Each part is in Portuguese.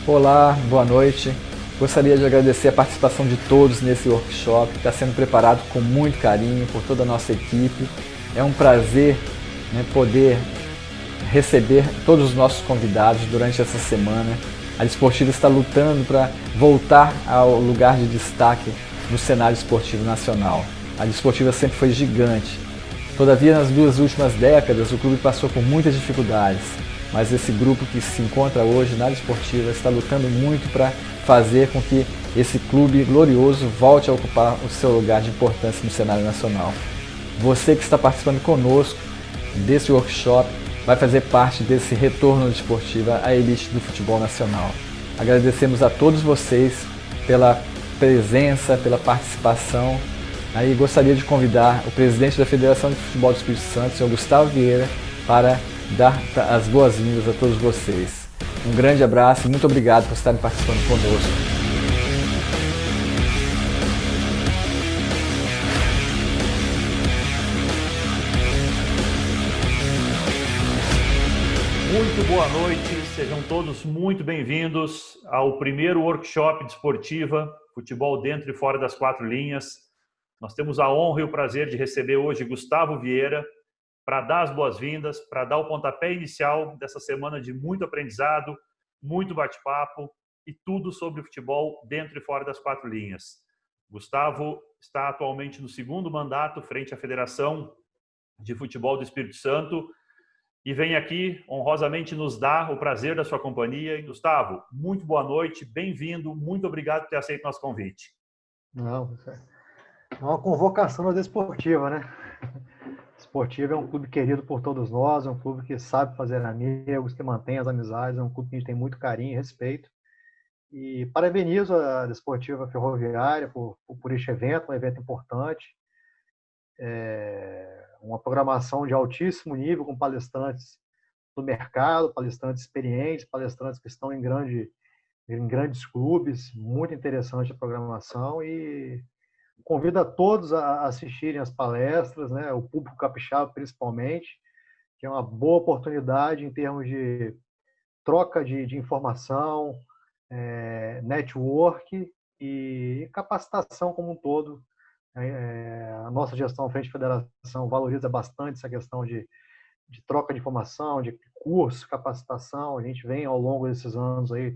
Olá, boa noite. Gostaria de agradecer a participação de todos nesse workshop que está sendo preparado com muito carinho por toda a nossa equipe. É um prazer, poder receber todos os nossos convidados durante essa semana. A Desportiva está lutando para voltar ao lugar de destaque no cenário esportivo nacional. A Desportiva sempre foi gigante. Todavia, nas 2 últimas décadas, o clube passou por muitas dificuldades, mas esse grupo que se encontra hoje na Desportiva está lutando muito para fazer com que esse clube glorioso volte a ocupar o seu lugar de importância no cenário nacional. Você que está participando conosco desse workshop vai fazer parte desse retorno Desportiva à elite do futebol nacional. Agradecemos a todos vocês pela presença, pela participação. Aí gostaria de convidar o presidente da Federação de Futebol do Espírito Santo, o senhor Gustavo Vieira, para dar as boas-vindas a todos vocês. Um grande abraço e muito obrigado por estarem participando conosco. Muito boa noite, sejam todos muito bem-vindos ao primeiro workshop Desportiva, futebol dentro e fora das 4 linhas. Nós temos a honra e o prazer de receber hoje Gustavo Vieira para dar as boas-vindas, para dar o pontapé inicial dessa semana de muito aprendizado, muito bate-papo e tudo sobre o futebol dentro e fora das 4 linhas. Gustavo está atualmente no 2º mandato frente à Federação de Futebol do Espírito Santo e vem aqui honrosamente nos dar o prazer da sua companhia. E, Gustavo, muito boa noite, bem-vindo, muito obrigado por ter aceito nosso convite. Não, é uma convocação da Desportiva, né? Desportiva é um clube querido por todos nós, é um clube que sabe fazer amigos, que mantém as amizades, é um clube que a gente tem muito carinho e respeito. E parabenizo a Desportiva Ferroviária por este evento, um evento importante. Uma programação de altíssimo nível, com palestrantes do mercado, palestrantes experientes, palestrantes que estão em grandes clubes, muito interessante a programação e convido a todos a assistirem as palestras, né? O público capixaba principalmente, que é uma boa oportunidade em termos de troca de informação, network e capacitação como um todo. A nossa gestão frente à federação valoriza bastante essa questão de troca de informação, de curso, capacitação. A gente vem ao longo desses anos aí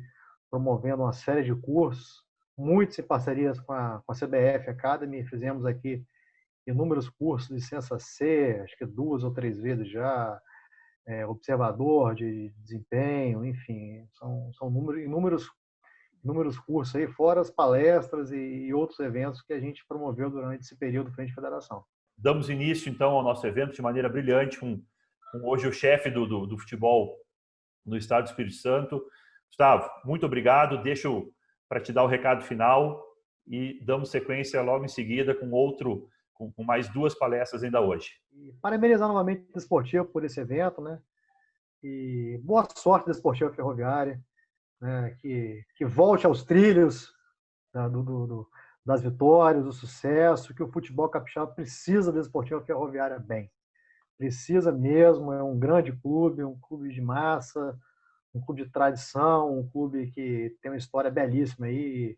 promovendo uma série de cursos, muitos em parcerias com a CBF Academy. Fizemos aqui inúmeros cursos, licença C, acho que 2 ou 3 vezes já, observador de desempenho, enfim, são inúmeros cursos aí, fora as palestras e outros eventos que a gente promoveu durante esse período frente à federação. Damos início, então, ao nosso evento de maneira brilhante, com hoje o chefe do futebol no estado do Espírito Santo. Gustavo, muito obrigado. Deixo para te dar o recado final e damos sequência logo em seguida com mais 2 palestras ainda hoje. E parabenizar novamente a Desportiva por esse evento, né? E boa sorte da Desportiva Ferroviária, né? Que volte aos trilhos das vitórias, do sucesso, que o futebol capixaba precisa da Desportiva Ferroviária bem. Precisa mesmo, é um grande clube, um clube de massa, um clube de tradição, um clube que tem uma história belíssima aí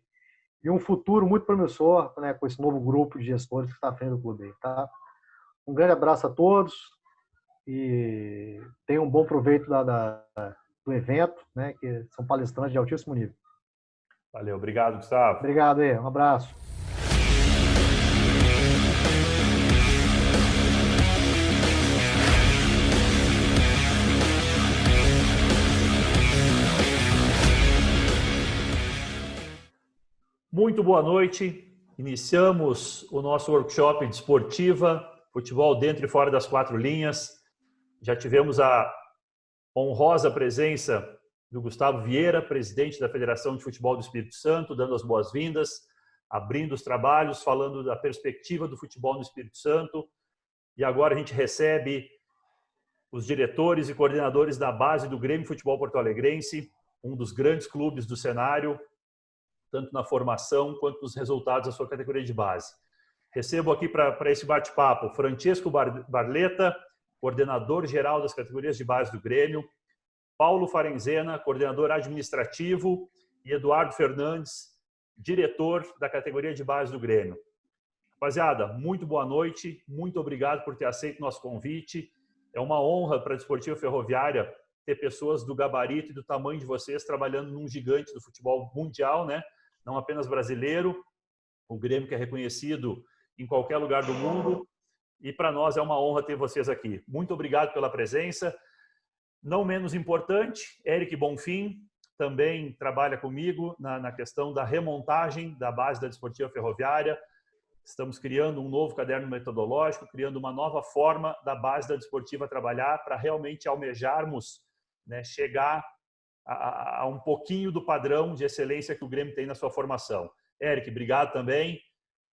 e um futuro muito promissor, né, com esse novo grupo de gestores que está à frente do clube aí, tá? Um grande abraço a todos e tenham um bom proveito do evento, né, que são palestrantes de altíssimo nível. Valeu, obrigado, Gustavo. Obrigado aí, um abraço. Muito boa noite. Iniciamos o nosso workshop Desportiva, futebol dentro e fora das 4 linhas. Já tivemos a honrosa presença do Gustavo Vieira, presidente da Federação de Futebol do Espírito Santo, dando as boas-vindas, abrindo os trabalhos, falando da perspectiva do futebol no Espírito Santo. E agora a gente recebe os diretores e coordenadores da base do Grêmio Futebol Porto Alegrense, um dos grandes clubes do cenário, tanto na formação quanto nos resultados da sua categoria de base. Recebo aqui para esse bate-papo Francesco Barletta, coordenador-geral das categorias de base do Grêmio, Paulo Farenzena, coordenador administrativo e Eduardo Fernandes, diretor da categoria de base do Grêmio. Rapaziada, muito boa noite, muito obrigado por ter aceito o nosso convite. É uma honra para a Desportiva Ferroviária ter pessoas do gabarito e do tamanho de vocês trabalhando num gigante do futebol mundial, né? Não apenas brasileiro, o Grêmio que é reconhecido em qualquer lugar do mundo. E para nós é uma honra ter vocês aqui. Muito obrigado pela presença. Não menos importante, Eric Bonfim também trabalha comigo na questão da remontagem da base da Desportiva Ferroviária. Estamos criando um novo caderno metodológico, criando uma nova forma da base da Desportiva trabalhar para realmente almejarmos, né, chegar a um pouquinho do padrão de excelência que o Grêmio tem na sua formação. Eric, obrigado também.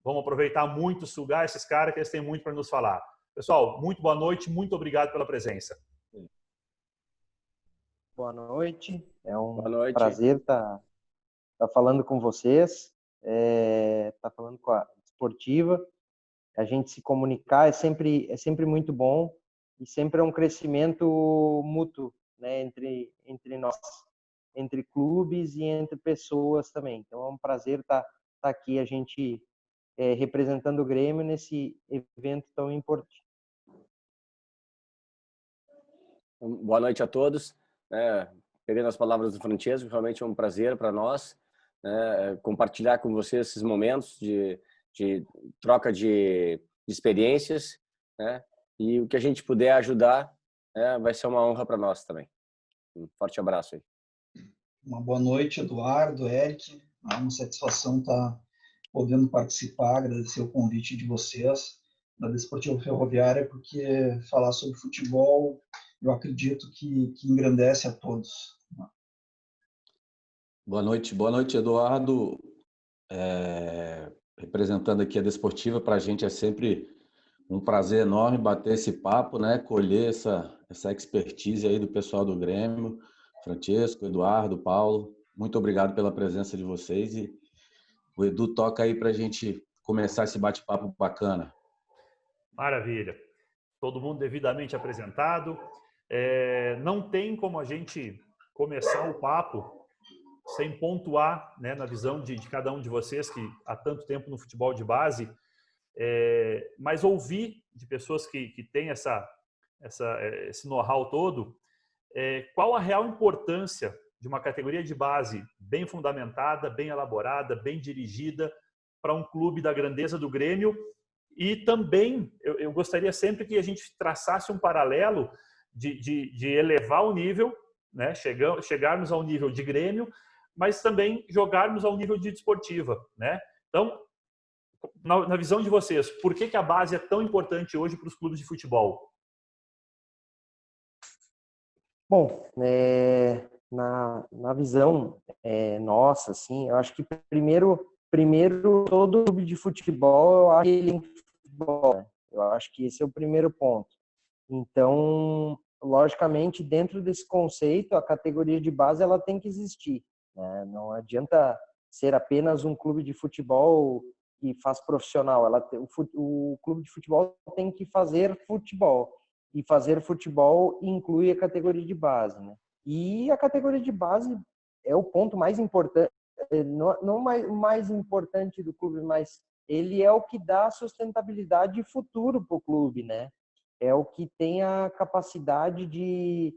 Vamos aproveitar muito, sugar esses caras que eles têm muito para nos falar. Pessoal, muito boa noite, muito obrigado pela presença. Boa noite, é um prazer estar falando com vocês, estar falando com a Desportiva. A gente se comunicar é sempre muito bom e sempre é um crescimento mútuo, né, entre nós, entre clubes e entre pessoas também. Então é um prazer estar aqui, a gente representando o Grêmio nesse evento tão importante. Boa noite a todos. Pegando as palavras do Francesco, realmente é um prazer para nós, né, compartilhar com vocês esses momentos de troca de experiências, né, e o que a gente puder ajudar, vai ser uma honra para nós também. Um forte abraço aí. Uma boa noite, Eduardo, Eric. É uma satisfação estar podendo participar, agradecer o convite de vocês da Desportiva Ferroviária, porque falar sobre futebol, eu acredito que engrandece a todos. Boa noite, Eduardo. Representando aqui a Desportiva, para a gente é sempre um prazer enorme bater esse papo, né? Colher essa expertise aí do pessoal do Grêmio, Francesco, Eduardo, Paulo. Muito obrigado pela presença de vocês e o Edu toca aí para a gente começar esse bate-papo bacana. Maravilha. Todo mundo devidamente apresentado. Não tem como a gente começar o papo sem pontuar, né, na visão de cada um de vocês que há tanto tempo no futebol de base, mas ouvir de pessoas que têm esse know-how todo, qual a real importância de uma categoria de base bem fundamentada, bem elaborada, bem dirigida para um clube da grandeza do Grêmio. E também eu gostaria sempre que a gente traçasse um paralelo de elevar o nível, né, chegarmos ao nível de Grêmio, mas também jogarmos ao nível de Desportiva, né? Então, na visão de vocês, por que a base é tão importante hoje para os clubes de futebol? Bom, na visão nossa, assim, eu acho que primeiro todo clube de futebol, eu acho que ele futebol, né? Eu acho que esse é o primeiro ponto. Então, logicamente, dentro desse conceito, a categoria de base ela tem que existir, né? Não adianta ser apenas um clube de futebol que faz profissional. O clube de futebol tem que fazer futebol. E fazer futebol inclui a categoria de base, né? E a categoria de base é o ponto mais importante, não mais importante do clube, mas ele é o que dá sustentabilidade e futuro para o clube, né? É o que tem a capacidade de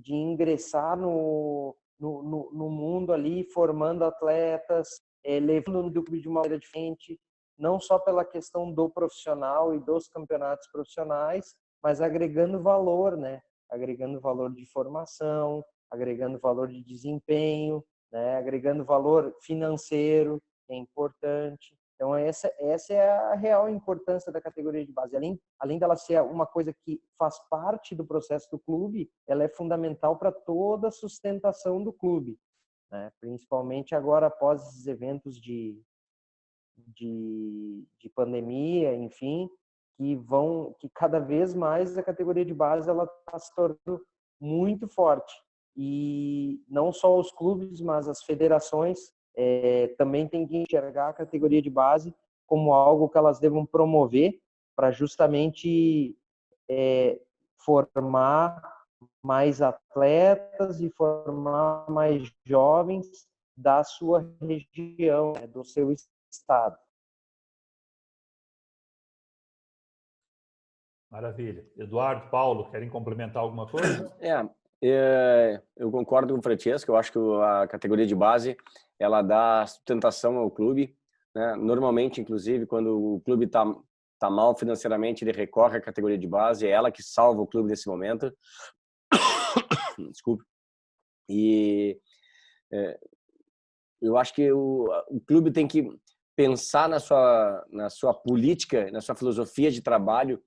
ingressar no mundo ali, formando atletas, levando o clube de uma maneira diferente, não só pela questão do profissional e dos campeonatos profissionais, mas agregando valor, né? Agregando valor de formação, agregando valor de desempenho, né? Agregando valor financeiro, que é importante. Então, essa é a real importância da categoria de base. Além dela ser uma coisa que faz parte do processo do clube, ela é fundamental para toda a sustentação do clube, né? Principalmente agora, após esses eventos de pandemia, enfim, que cada vez mais a categoria de base ela está se tornando muito forte. E não só os clubes, mas as federações também têm que enxergar a categoria de base como algo que elas devam promover para justamente formar mais atletas e formar mais jovens da sua região, né, do seu estado. Maravilha. Eduardo, Paulo, querem complementar alguma coisa? Eu concordo com o Francesco. Eu acho que a categoria de base ela dá sustentação ao clube, né? Normalmente, inclusive, quando o clube tá mal financeiramente, ele recorre à categoria de base. É ela que salva o clube nesse momento. Desculpe. E eu acho que o clube tem que pensar na sua política, na sua filosofia de trabalho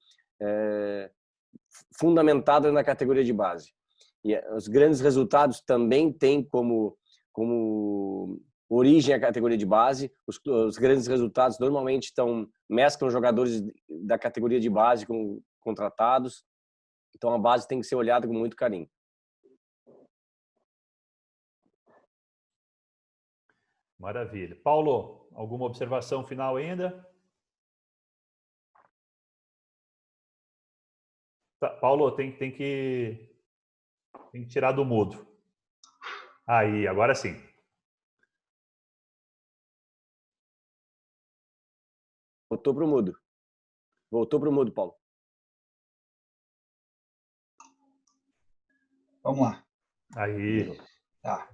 fundamentada na categoria de base. E os grandes resultados também têm como origem a categoria de base. Os grandes resultados normalmente mesclam jogadores da categoria de base com contratados. Então a base tem que ser olhada com muito carinho. Maravilha. Paulo, alguma observação final ainda? Tá, Paulo, tem que tirar do mudo. Aí, agora sim. Voltou pro mudo, Paulo. Vamos lá. Aí. Tá.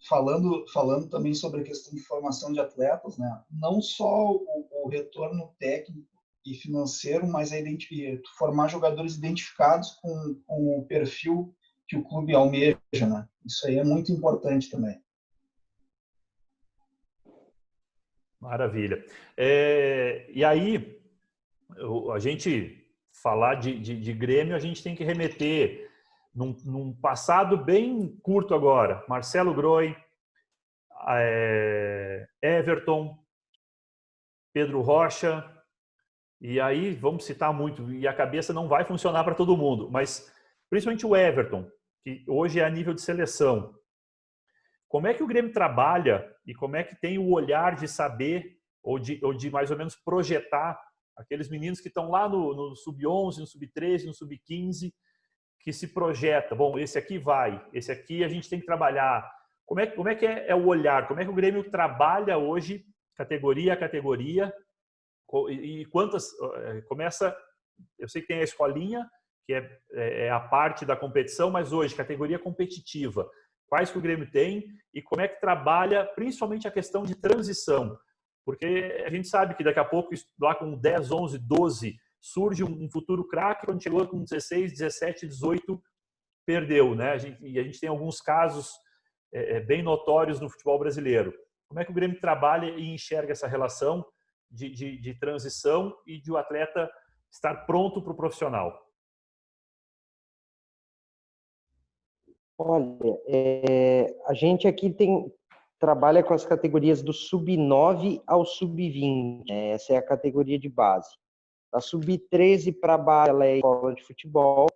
Falando também sobre a questão de formação de atletas, né? Não só o retorno técnico e financeiro, mas formar jogadores identificados com o perfil que o clube almeja, né? Isso aí é muito importante também. Maravilha. E aí, a gente falar de Grêmio, a gente tem que remeter num passado bem curto agora. Marcelo Groi, Everton, Pedro Rocha, e aí vamos citar muito, e a cabeça não vai funcionar para todo mundo, mas principalmente o Everton, que hoje é a nível de seleção. Como é que o Grêmio trabalha e como é que tem o olhar de saber ou de mais ou menos projetar aqueles meninos que estão lá no sub-11, no sub-13, no sub-15, que se projeta, bom, esse aqui vai, esse aqui a gente tem que trabalhar. Como é que é o olhar? Como é que o Grêmio trabalha hoje, categoria a categoria, e quantas começa? Eu sei que tem a escolinha, que é a parte da competição, mas hoje, categoria competitiva, quais que o Grêmio tem e como é que trabalha, principalmente a questão de transição, porque a gente sabe que daqui a pouco, lá com 10, 11, 12, surge um futuro craque, quando chegou com 16, 17, 18, perdeu, né? E a gente tem alguns casos bem notórios no futebol brasileiro. Como é que o Grêmio trabalha e enxerga essa relação de transição e de o atleta estar pronto para o profissional? Olha, a gente aqui trabalha com as categorias do sub-9 ao sub-20. Essa é a categoria de base. Da sub-13 para baixo, ela é a escola de futebol.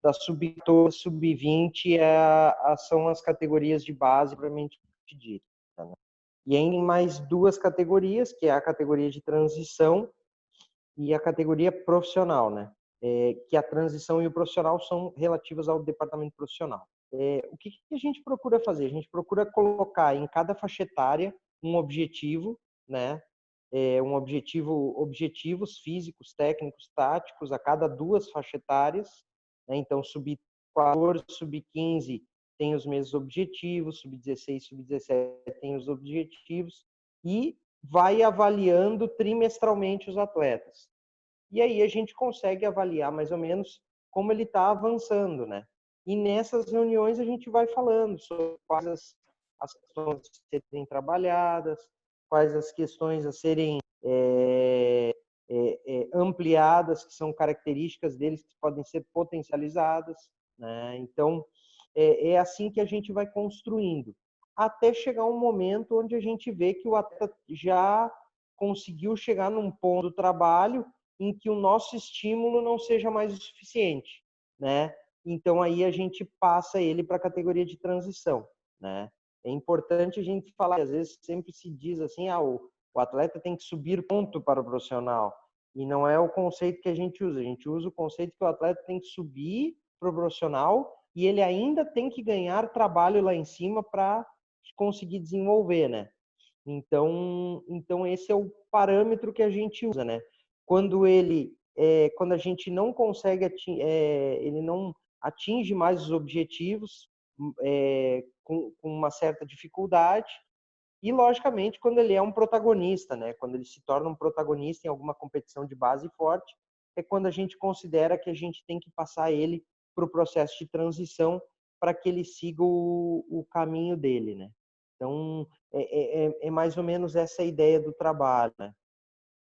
Da sub-14, sub-20 são as categorias de base propriamente dita, né? E em mais duas categorias, que é a categoria de transição e a categoria profissional, né? Que a transição e o profissional são relativas ao departamento profissional. O que a gente procura fazer? A gente procura colocar em cada faixa etária um objetivo, né? Objetivos físicos, técnicos, táticos a cada duas faixas etárias, né? Então, sub-14, sub-15 tem os mesmos objetivos, sub-16, sub-17 tem os objetivos e vai avaliando trimestralmente os atletas. E aí a gente consegue avaliar mais ou menos como ele está avançando, né? E nessas reuniões a gente vai falando sobre quais as questões a serem trabalhadas, quais as questões a serem ampliadas, que são características deles que podem ser potencializadas, né? Então, é assim que a gente vai construindo, até chegar um momento onde a gente vê que o atleta já conseguiu chegar num ponto do trabalho em que o nosso estímulo não seja mais o suficiente, né? Então aí a gente passa ele para a categoria de transição, né? É importante a gente falar, às vezes sempre se diz assim, o atleta tem que subir ponto para o profissional, e não é o conceito que a gente usa o conceito que o atleta tem que subir para o profissional e ele ainda tem que ganhar trabalho lá em cima para conseguir desenvolver, né? Então esse é o parâmetro que a gente usa, né? Quando a gente não consegue ele não atinge mais os objetivos com uma certa dificuldade, e logicamente quando ele é um protagonista, né? Quando ele se torna um protagonista em alguma competição de base forte, é quando a gente considera que a gente tem que passar ele para o processo de transição para que ele siga o caminho dele, né? Então é mais ou menos essa a ideia do trabalho, né?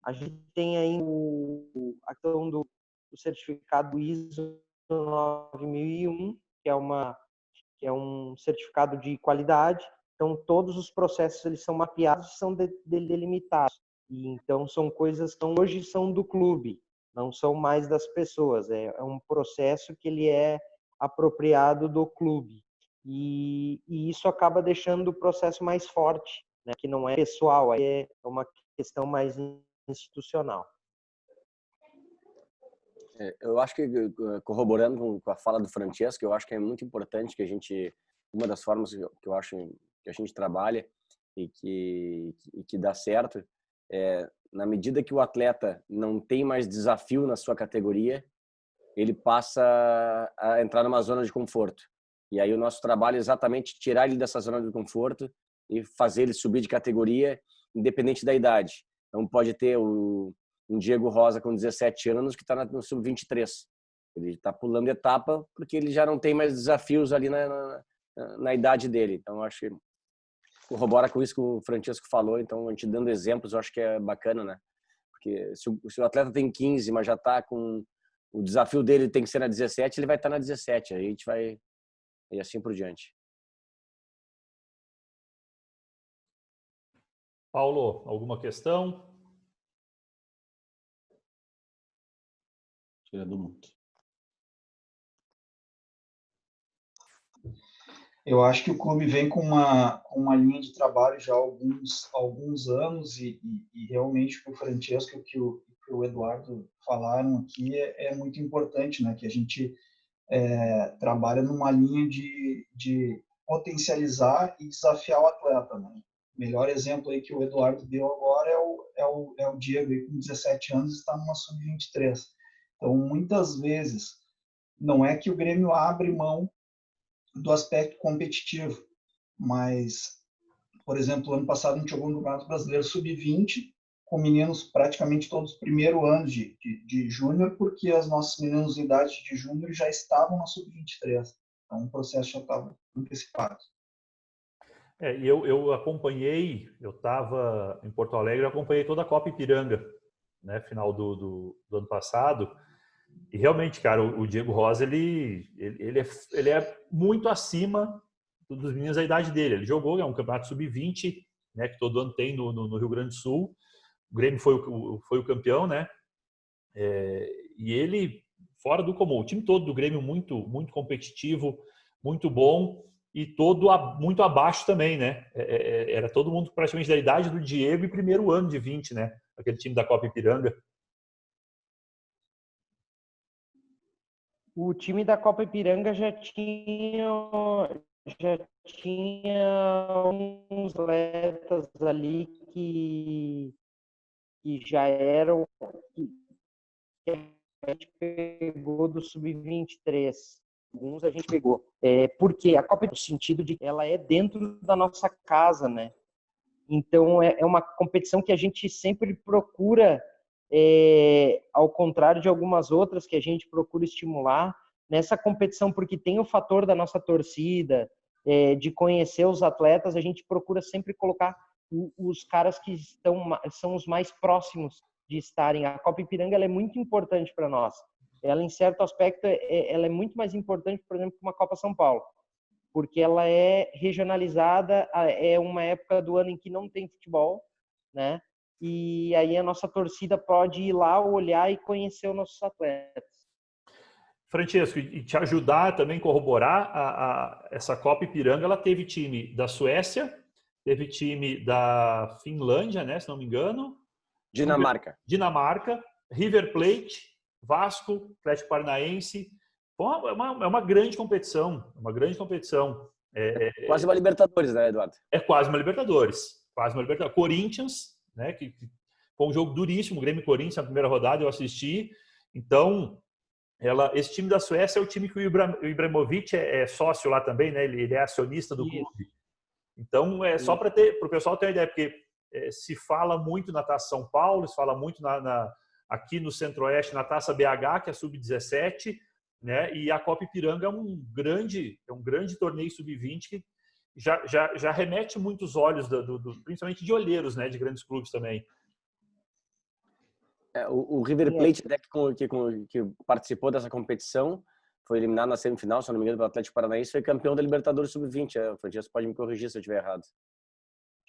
A gente tem aí a questão do certificado ISO 9001, que é um certificado de qualidade. Então, todos os processos eles são mapeados e são delimitados. E, então, são coisas que hoje são do clube, não são mais das pessoas. É um processo que ele é apropriado do clube. E isso acaba deixando o processo mais forte, né? Que não é pessoal, aí é uma questão mais institucional. Eu acho que, corroborando com a fala do Francesco, eu acho que é muito importante que uma das formas que eu acho que a gente trabalha e que dá certo, na medida que o atleta não tem mais desafio na sua categoria, ele passa a entrar numa zona de conforto. E aí o nosso trabalho é exatamente tirar ele dessa zona de conforto e fazer ele subir de categoria, independente da idade. Então pode ter um Diego Rosa com 17 anos que está no sub-23. Ele está pulando etapa porque ele já não tem mais desafios ali na idade dele. Então acho que corrobora com isso que o Francesco falou. Então a gente dando exemplos, eu acho que é bacana, né? Porque se o atleta tem 15, mas já está com o desafio dele tem que ser na 17, ele vai estar na 17. Aí a gente vai e assim por diante. Paulo, alguma questão? Tira do mundo. Eu acho que o clube vem com uma linha de trabalho já há alguns anos e realmente o Francesco e o Eduardo falaram aqui é muito importante, né? Que a gente trabalha numa linha de potencializar e desafiar o atleta, né? O melhor exemplo aí que o Eduardo deu agora é o Diego, aí, com 17 anos, está numa sub-23. Então, muitas vezes, não é que o Grêmio abre mão do aspecto competitivo, mas, por exemplo, ano passado a gente jogou no Campeonato Brasileiro sub-20, com meninos praticamente todos primeiro ano de júnior, porque as nossas meninas em idade de júnior já estavam na sub-23. Então, o processo já estava antecipado. E eu acompanhei, eu estava em Porto Alegre, eu acompanhei toda a Copa Ipiranga, né, final do ano passado, e realmente, cara, o Diego Rosa, ele é muito acima dos meninos da idade dele. Ele jogou, é um campeonato sub-20, né, que todo ano tem no Rio Grande do Sul. O Grêmio foi o campeão, né? E ele, fora do comum, o time todo do Grêmio muito, muito competitivo, muito bom, e todo muito abaixo também, né? Era todo mundo praticamente da idade do Diego e primeiro ano de 20, né? Aquele time da Copa Ipiranga. O time da Copa Ipiranga já tinha uns atletas ali que já eram que a gente pegou do sub-23. Alguns a gente pegou. Porque a Copa, no sentido de que ela é dentro da nossa casa, né? Então é uma competição que a gente sempre procura, ao contrário de algumas outras que a gente procura estimular, nessa competição, porque tem o fator da nossa torcida, de conhecer os atletas, a gente procura sempre colocar os caras que são os mais próximos de estarem. A Copa Ipiranga ela é muito importante para nós. Ela, em certo aspecto, ela é muito mais importante, por exemplo, que uma Copa São Paulo, porque ela é regionalizada, é uma época do ano em que não tem futebol, né? E aí a nossa torcida pode ir lá, olhar e conhecer os nossos atletas. Francesco, e te ajudar também a corroborar, essa Copa Ipiranga, ela teve time da Suécia, teve time da Finlândia, né, se não me engano. Dinamarca, River Plate, Vasco, Atlético Paranaense. É uma grande competição, Quase uma Libertadores, né, Eduardo? É quase uma Libertadores. Quase uma Libertadores. Corinthians, né, que foi um jogo duríssimo, Grêmio e Corinthians, na primeira rodada, eu assisti. Então, esse time da Suécia é o time que o Ibrahimovic é sócio lá também, né? Ele é acionista do clube. Então, só para o pessoal ter uma ideia, porque se fala muito na Taça São Paulo, se fala muito aqui no Centro-Oeste, na Taça BH, que é sub-17, né? E a Copa Ipiranga é um grande torneio sub-20 que já remete muitos olhos, principalmente de olheiros, né? De grandes clubes também. O River Plate, até que participou dessa competição, foi eliminado na semifinal, se não me engano, pelo Atlético Paranaense, foi campeão da Libertadores Sub-20. O Francesco pode me corrigir se eu estiver errado.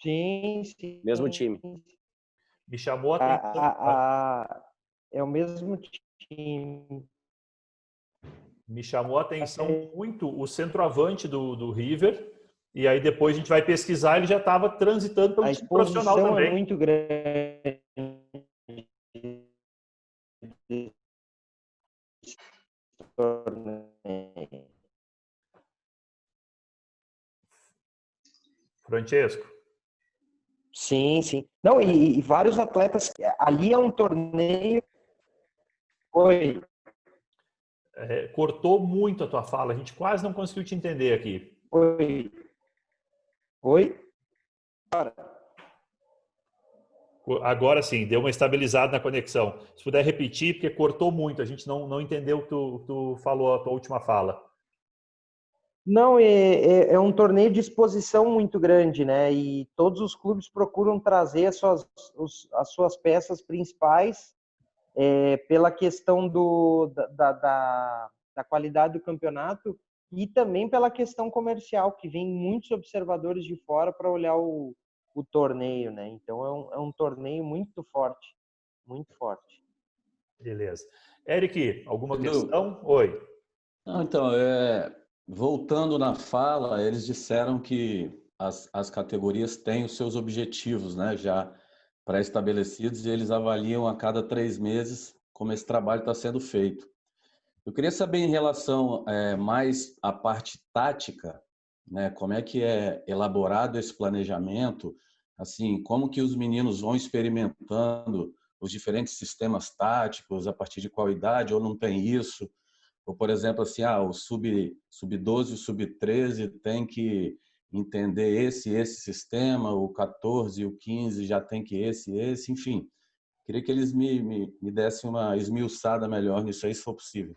Sim, sim. Mesmo time. Me chamou a atenção. É o mesmo time. Me chamou a atenção muito o centroavante do River. E aí depois a gente vai pesquisar, ele já estava transitando pelo time profissional também. A exposição é muito grande. Francesco. Sim, sim. Não, e vários atletas. Ali é um torneio. Oi. Cortou muito a tua fala. A gente quase não conseguiu te entender aqui. Oi. Agora sim, deu uma estabilizada na conexão. Se puder repetir, porque cortou muito. A gente não entendeu o que tu falou, a tua última fala. Não, é um torneio de exposição muito grande, né? E todos os clubes procuram trazer as suas peças principais pela questão da qualidade do campeonato e também pela questão comercial, que vem muitos observadores de fora para olhar o torneio, né? Então é um torneio muito forte, muito forte. Beleza. Eric, alguma questão? Oi. Não, então, voltando na fala, eles disseram que as categorias têm os seus objetivos, né, já pré-estabelecidos, e eles avaliam a cada 3 meses como esse trabalho está sendo feito. Eu queria saber em relação mais à parte tática, né, como é que é elaborado esse planejamento, assim, como que os meninos vão experimentando os diferentes sistemas táticos, a partir de qual idade, ou não tem isso? Ou, por exemplo, assim, o sub-12 e o sub-13 tem que entender esse sistema, o 14 e o 15 já tem que esse, enfim. Queria que eles me dessem uma esmiuçada melhor nisso aí, se for possível.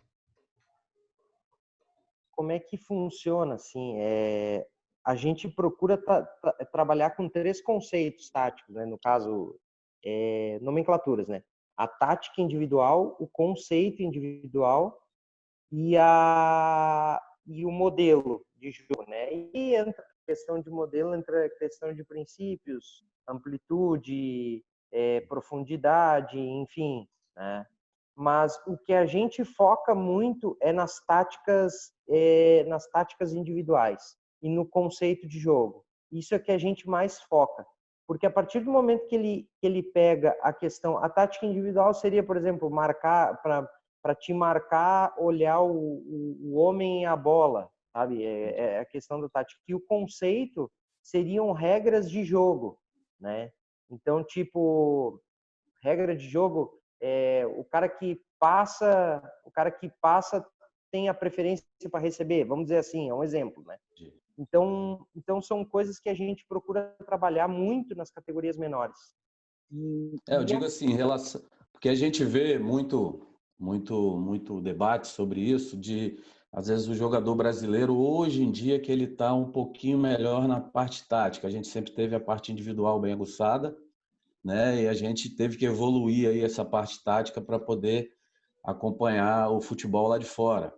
Como é que funciona, assim? A gente procura trabalhar com 3 conceitos táticos, né? No caso, nomenclaturas, né? A tática individual, o conceito individual e o modelo de jogo, né? E entra a questão de modelo, entra a questão de princípios, amplitude, profundidade, enfim, né? Mas o que a gente foca muito é nas táticas individuais e no conceito de jogo. Isso é que a gente mais foca, porque a partir do momento que ele pega a questão, a tática individual seria, por exemplo, marcar para te marcar, olhar o homem e a bola, sabe? É a questão da tática. E o conceito seriam regras de jogo, né? Então, tipo, regra de jogo, o cara que passa tem a preferência para receber, vamos dizer assim, é um exemplo, né? Então são coisas que a gente procura trabalhar muito nas categorias menores. Eu digo assim, em relação, porque a gente vê muito debate sobre isso, às vezes o jogador brasileiro hoje em dia que ele está um pouquinho melhor na parte tática. A gente sempre teve a parte individual bem aguçada, né? E a gente teve que evoluir aí essa parte tática para poder acompanhar o futebol lá de fora.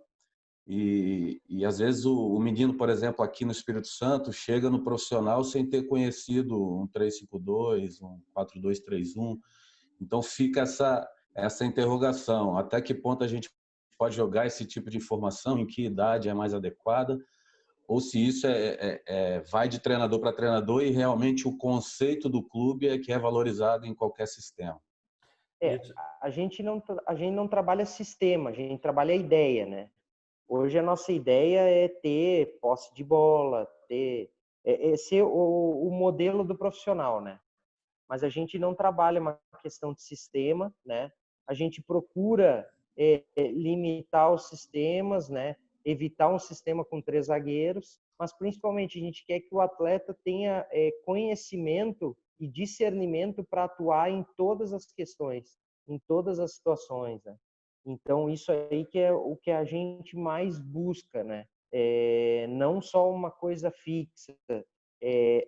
E às vezes o menino, por exemplo, aqui no Espírito Santo, chega no profissional sem ter conhecido um 3-5-2, um 4-2-3-1. Então fica essa interrogação, até que ponto a gente pode jogar esse tipo de informação, em que idade é mais adequada, ou se isso vai de treinador para treinador e realmente o conceito do clube é que é valorizado em qualquer sistema. A gente não trabalha sistema, a gente trabalha a ideia, né? Hoje a nossa ideia é ter posse de bola, ser o modelo do profissional, né? Mas a gente não trabalha uma questão de sistema, né? A gente procura limitar os sistemas, né? Evitar um sistema com 3 zagueiros, mas principalmente a gente quer que o atleta tenha conhecimento e discernimento para atuar em todas as questões, em todas as situações, né? Então isso aí que é o que a gente mais busca, né? Não só uma coisa fixa.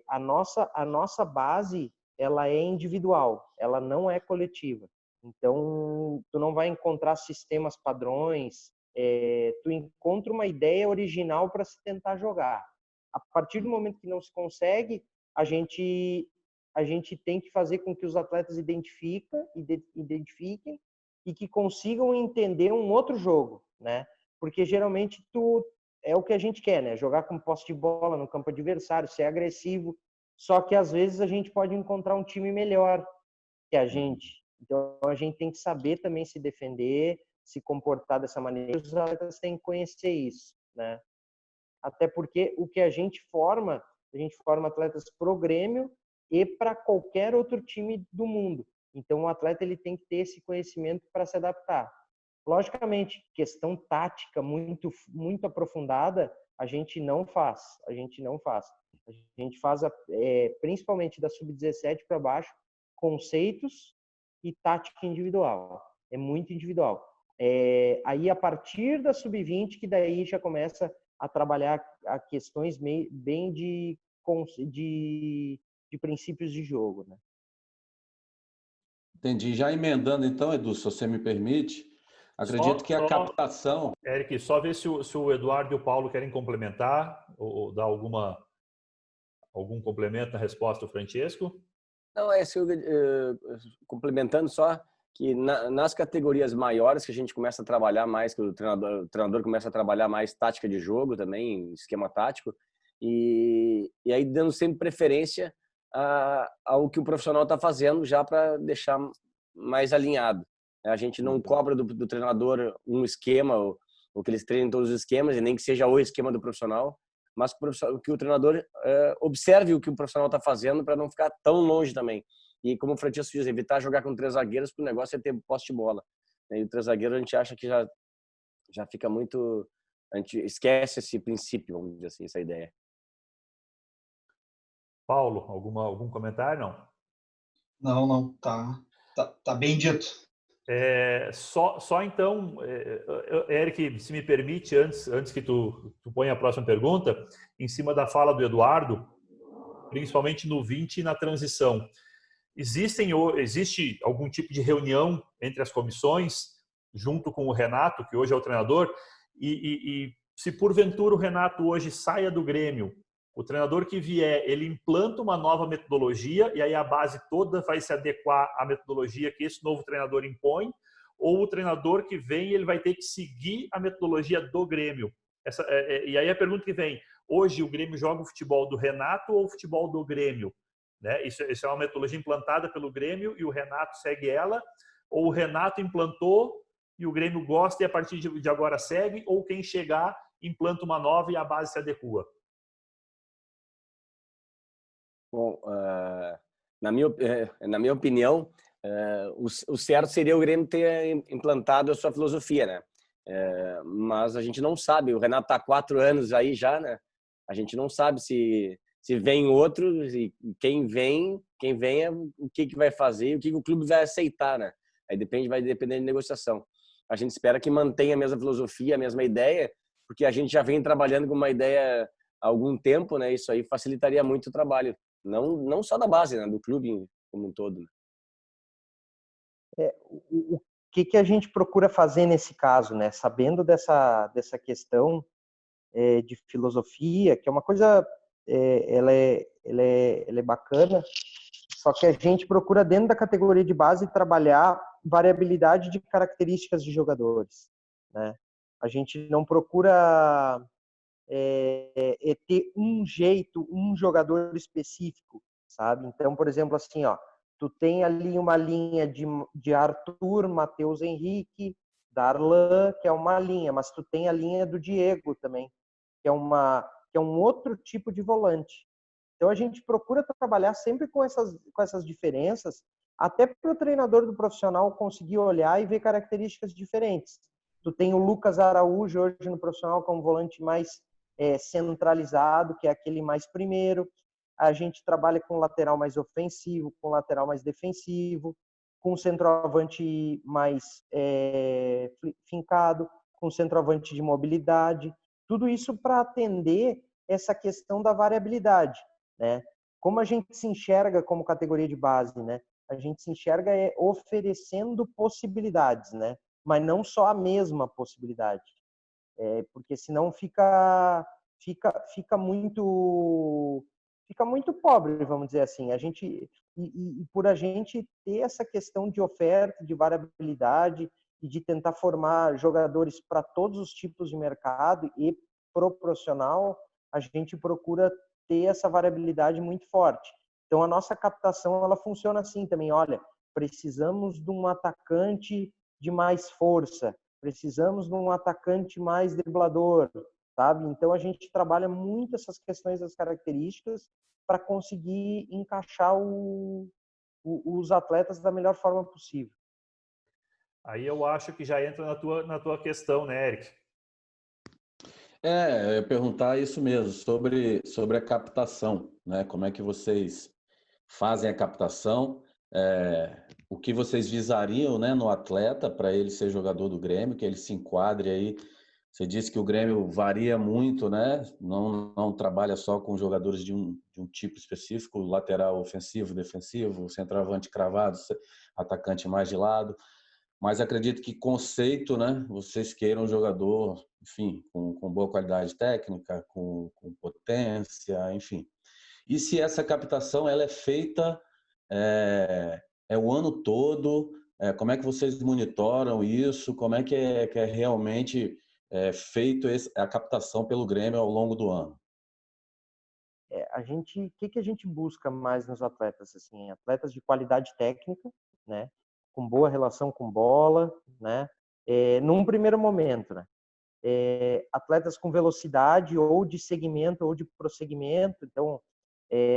A nossa base ela é individual, ela não é coletiva. Então, tu não vai encontrar sistemas padrões, tu encontra uma ideia original para se tentar jogar. A partir do momento que não se consegue, a gente tem que fazer com que os atletas identifiquem e que consigam entender um outro jogo, né? Porque geralmente é o que a gente quer, né? Jogar com posse de bola no campo adversário, ser agressivo. Só que às vezes a gente pode encontrar um time melhor que a gente. Então a gente tem que saber também se defender, se comportar dessa maneira. Os atletas têm que conhecer isso, né? Até porque o que a gente forma atletas pro Grêmio e para qualquer outro time do mundo. Então o atleta ele tem que ter esse conhecimento para se adaptar. Logicamente, questão tática muito aprofundada, a gente não faz. A gente faz, principalmente da sub-17 para baixo, conceitos e tática individual. É muito individual. Aí, a partir da sub-20, que daí já começa a trabalhar a questões bem de princípios de jogo, né? Entendi. Já emendando então, Edu, se você me permite, acredito que a captação... Eric, só ver se o Eduardo e o Paulo querem complementar ou dar algum complemento na resposta do Francesco. Não, complementando só que nas categorias maiores que a gente começa a trabalhar mais, que o treinador começa a trabalhar mais tática de jogo também, esquema tático, e aí dando sempre preferência ao que o profissional está fazendo já para deixar mais alinhado. A gente não cobra do treinador um esquema, ou que eles treinem todos os esquemas, e nem que seja o esquema do profissional, mas que o treinador observe o que o profissional está fazendo para não ficar tão longe também. E como o Francisco diz, evitar jogar com 3 zagueiros, porque o negócio é ter posse de bola. E o 3 zagueiros a gente acha que já fica muito... A gente esquece esse princípio, vamos dizer assim, essa ideia. Paulo, algum comentário? Não. Tá bem dito. Só então, Eric, se me permite, antes que tu ponha a próxima pergunta, em cima da fala do Eduardo, principalmente no 20 e na transição. Existe algum tipo de reunião entre as comissões, junto com o Renato, que hoje é o treinador, e se porventura o Renato hoje saia do Grêmio, o treinador que vier, ele implanta uma nova metodologia e aí a base toda vai se adequar à metodologia que esse novo treinador impõe, ou o treinador que vem, ele vai ter que seguir a metodologia do Grêmio. E aí a pergunta que vem, hoje o Grêmio joga o futebol do Renato ou o futebol do Grêmio? Né? Isso é uma metodologia implantada pelo Grêmio e o Renato segue ela, ou o Renato implantou e o Grêmio gosta e a partir de agora segue, ou quem chegar implanta uma nova e a base se adequa? Bom, na minha opinião, o certo seria o Grêmio ter implantado a sua filosofia, né? Mas a gente não sabe, o Renato está há 4 anos aí já, né? A gente não sabe se vem outro, e quem vem o que vai fazer, o que o clube vai aceitar, né? Aí vai depender de negociação. A gente espera que mantenha a mesma filosofia, a mesma ideia, porque a gente já vem trabalhando com uma ideia há algum tempo, né? Isso aí facilitaria muito o trabalho, não só da base, né? Do clube como um todo. O que a gente procura fazer nesse caso, né? Sabendo dessa questão de filosofia, que é uma coisa, ela é bacana, só que a gente procura dentro da categoria de base trabalhar variabilidade de características de jogadores, né? A gente não procura ter um jeito, um jogador específico, sabe? Então, por exemplo, assim, ó, tu tem ali uma linha de Arthur, Matheus Henrique, Darlan, que é uma linha, mas tu tem a linha do Diego também, que é que é um outro tipo de volante. Então, a gente procura trabalhar sempre com essas diferenças, até para o treinador do profissional conseguir olhar e ver características diferentes. Tu tem o Lucas Araújo hoje no profissional como volante mais centralizado, que é aquele mais primeiro. A gente trabalha com lateral mais ofensivo, com lateral mais defensivo, com centroavante mais fincado, com centroavante de mobilidade. Tudo isso para atender essa questão da variabilidade, né? Como a gente se enxerga como categoria de base, né? A gente se enxerga oferecendo possibilidades, né? Mas não só a mesma possibilidade, porque senão fica muito pobre, vamos dizer assim. A gente e por a gente ter essa questão de oferta, de variabilidade e de tentar formar jogadores para todos os tipos de mercado e pro profissional, a gente procura ter essa variabilidade muito forte. Então a nossa captação ela funciona assim também. Olha, precisamos de um atacante de mais força, precisamos de um atacante mais driblador, sabe? Então a gente trabalha muito essas questões das características para conseguir encaixar os atletas da melhor forma possível. Aí eu acho que já entra na tua questão, né, Eric? Eu ia perguntar isso mesmo, sobre a captação, né? Como é que vocês fazem a captação? O que vocês visariam, né, no atleta para ele ser jogador do Grêmio, que ele se enquadre aí. Você disse que o Grêmio varia muito, né? Não trabalha só com jogadores de um tipo específico, lateral ofensivo, defensivo, centroavante cravado, atacante mais de lado. Mas acredito que conceito, né? Vocês queiram um jogador, enfim, com boa qualidade técnica, com potência, enfim. E se essa captação ela é feita o ano todo? Como é que vocês monitoram isso? Como é que é realmente feito a captação pelo Grêmio ao longo do ano? O que a gente busca mais nos atletas? Assim, atletas de qualidade técnica, né? Com boa relação com bola, né? Num primeiro momento, né? Atletas com velocidade ou de segmento ou de prosseguimento. Então,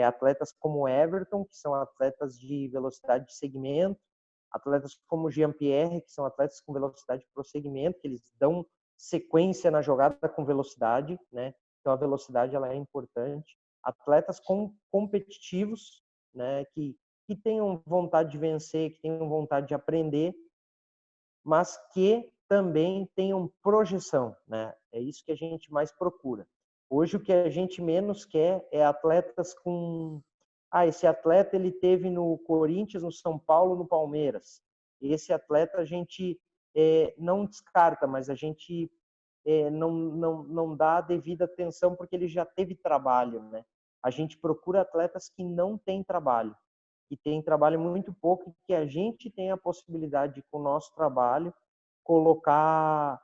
atletas como Everton, que são atletas de velocidade de segmento, atletas como Jean-Pierre, que são atletas com velocidade de prosseguimento, que eles dão sequência na jogada com velocidade, né? Então, a velocidade ela é importante. Atletas competitivos, né? Que tenham vontade de vencer, que tenham vontade de aprender, mas que também tenham projeção, né? É isso que a gente mais procura. Hoje o que a gente menos quer é atletas com esse atleta ele teve no Corinthians, no São Paulo, no Palmeiras. Esse atleta a gente não descarta, mas a gente não dá a devida atenção porque ele já teve trabalho, né? A gente procura atletas que não têm trabalho, que têm trabalho muito pouco e que a gente tem a possibilidade de, com o nosso trabalho, colocar,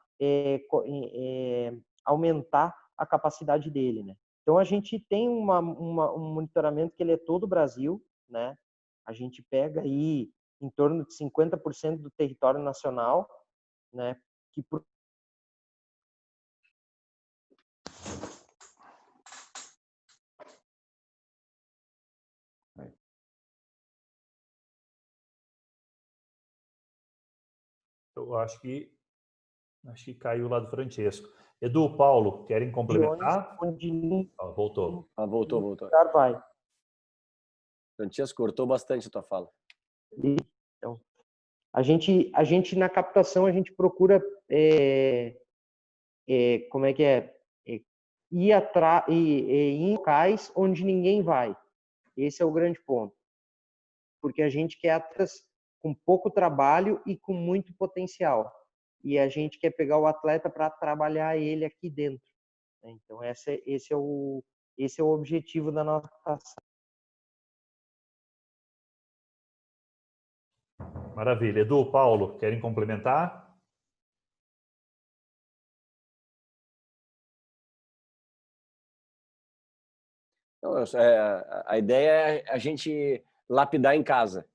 aumentar a capacidade dele, né? Então a gente tem um monitoramento que ele é todo o Brasil, né? A gente pega aí em torno de 50% do território nacional, né? Eu acho que caiu lá do Francesco. Edu, Paulo, querem complementar? Voltou. Voltou. Vai. Francesco, cortou bastante a tua fala. Então, a gente na captação a gente procura como é que ir em locais onde ninguém vai. Esse é o grande ponto, porque a gente quer atletas com pouco trabalho e com muito potencial, e a gente quer pegar o atleta para trabalhar ele aqui dentro. Então esse é o objetivo da nossa captação. Maravilha. Edu, Paulo, querem complementar? Então, a ideia é a gente lapidar em casa.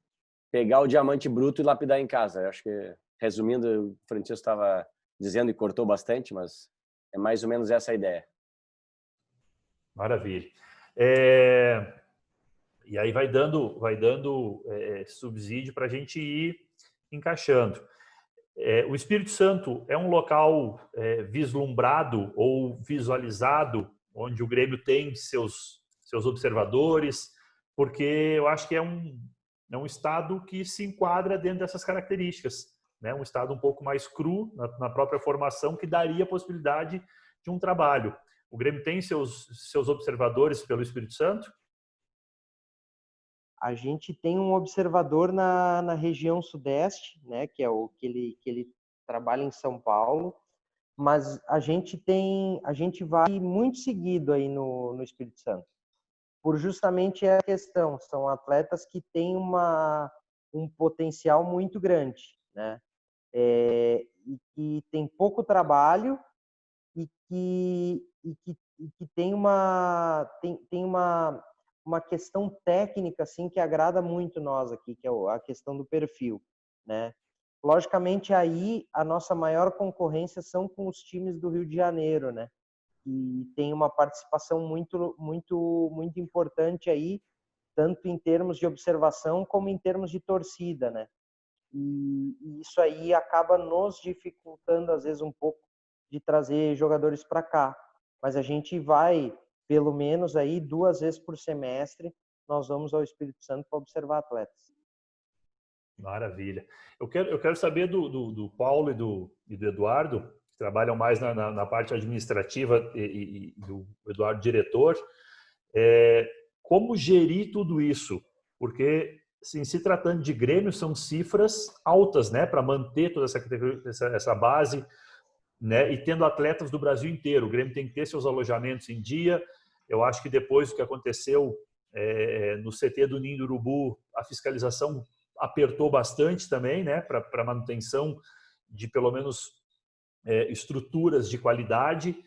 Pegar o diamante bruto e lapidar em casa. Eu acho que, resumindo, o Francisco estava dizendo e cortou bastante, mas é mais ou menos essa a ideia. Maravilha. E aí vai dando subsídio para a gente ir encaixando. O Espírito Santo é um local vislumbrado ou visualizado, onde o Grêmio tem seus observadores, porque eu acho que é um estado que se enquadra dentro dessas características, né? Um estado um pouco mais cru na própria formação, que daria a possibilidade de um trabalho. O Grêmio tem seus observadores pelo Espírito Santo? A gente tem um observador na região sudeste, né, que é o que ele trabalha em São Paulo, mas a gente vai muito seguido aí no Espírito Santo, por justamente a questão, são atletas que têm um potencial muito grande, né, e que tem pouco trabalho e que tem uma questão técnica assim que agrada muito nós aqui, que é a questão do perfil, né? Logicamente aí a nossa maior concorrência são com os times do Rio de Janeiro, né? E tem uma participação muito importante aí, tanto em termos de observação como em termos de torcida, né? E isso aí acaba nos dificultando às vezes um pouco de trazer jogadores para cá, mas a gente vai pelo menos aí 2 vezes por semestre, nós vamos ao Espírito Santo para observar atletas. Maravilha. Eu quero saber do Paulo e do Eduardo, que trabalham mais na parte administrativa, e do Eduardo diretor, como gerir tudo isso? Porque, assim, se tratando de Grêmio, são cifras altas, né, para manter toda essa base, né, e tendo atletas do Brasil inteiro. O Grêmio tem que ter seus alojamentos em dia. Eu acho que depois do que aconteceu no CT do Ninho do Urubu, a fiscalização apertou bastante também, né, para manutenção de pelo menos estruturas de qualidade.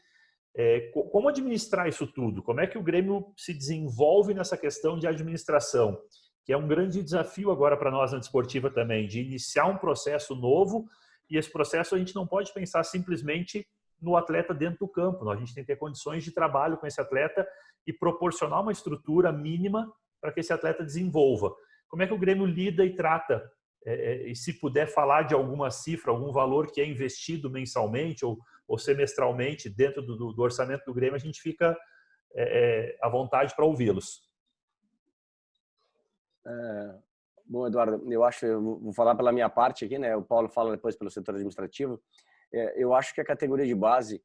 Como administrar isso tudo? Como é que o Grêmio se desenvolve nessa questão de administração? Que é um grande desafio agora para nós na Desportiva também, de iniciar um processo novo, e esse processo a gente não pode pensar simplesmente no atleta dentro do campo. A gente tem que ter condições de trabalho com esse atleta e proporcionar uma estrutura mínima para que esse atleta desenvolva. Como é que o Grêmio lida e trata? E se puder falar de alguma cifra, algum valor que é investido mensalmente ou semestralmente dentro do orçamento do Grêmio, a gente fica à vontade para ouvi-los. Bom, Eduardo, eu vou falar pela minha parte aqui, né? O Paulo fala depois pelo setor administrativo. Eu acho que a categoria de base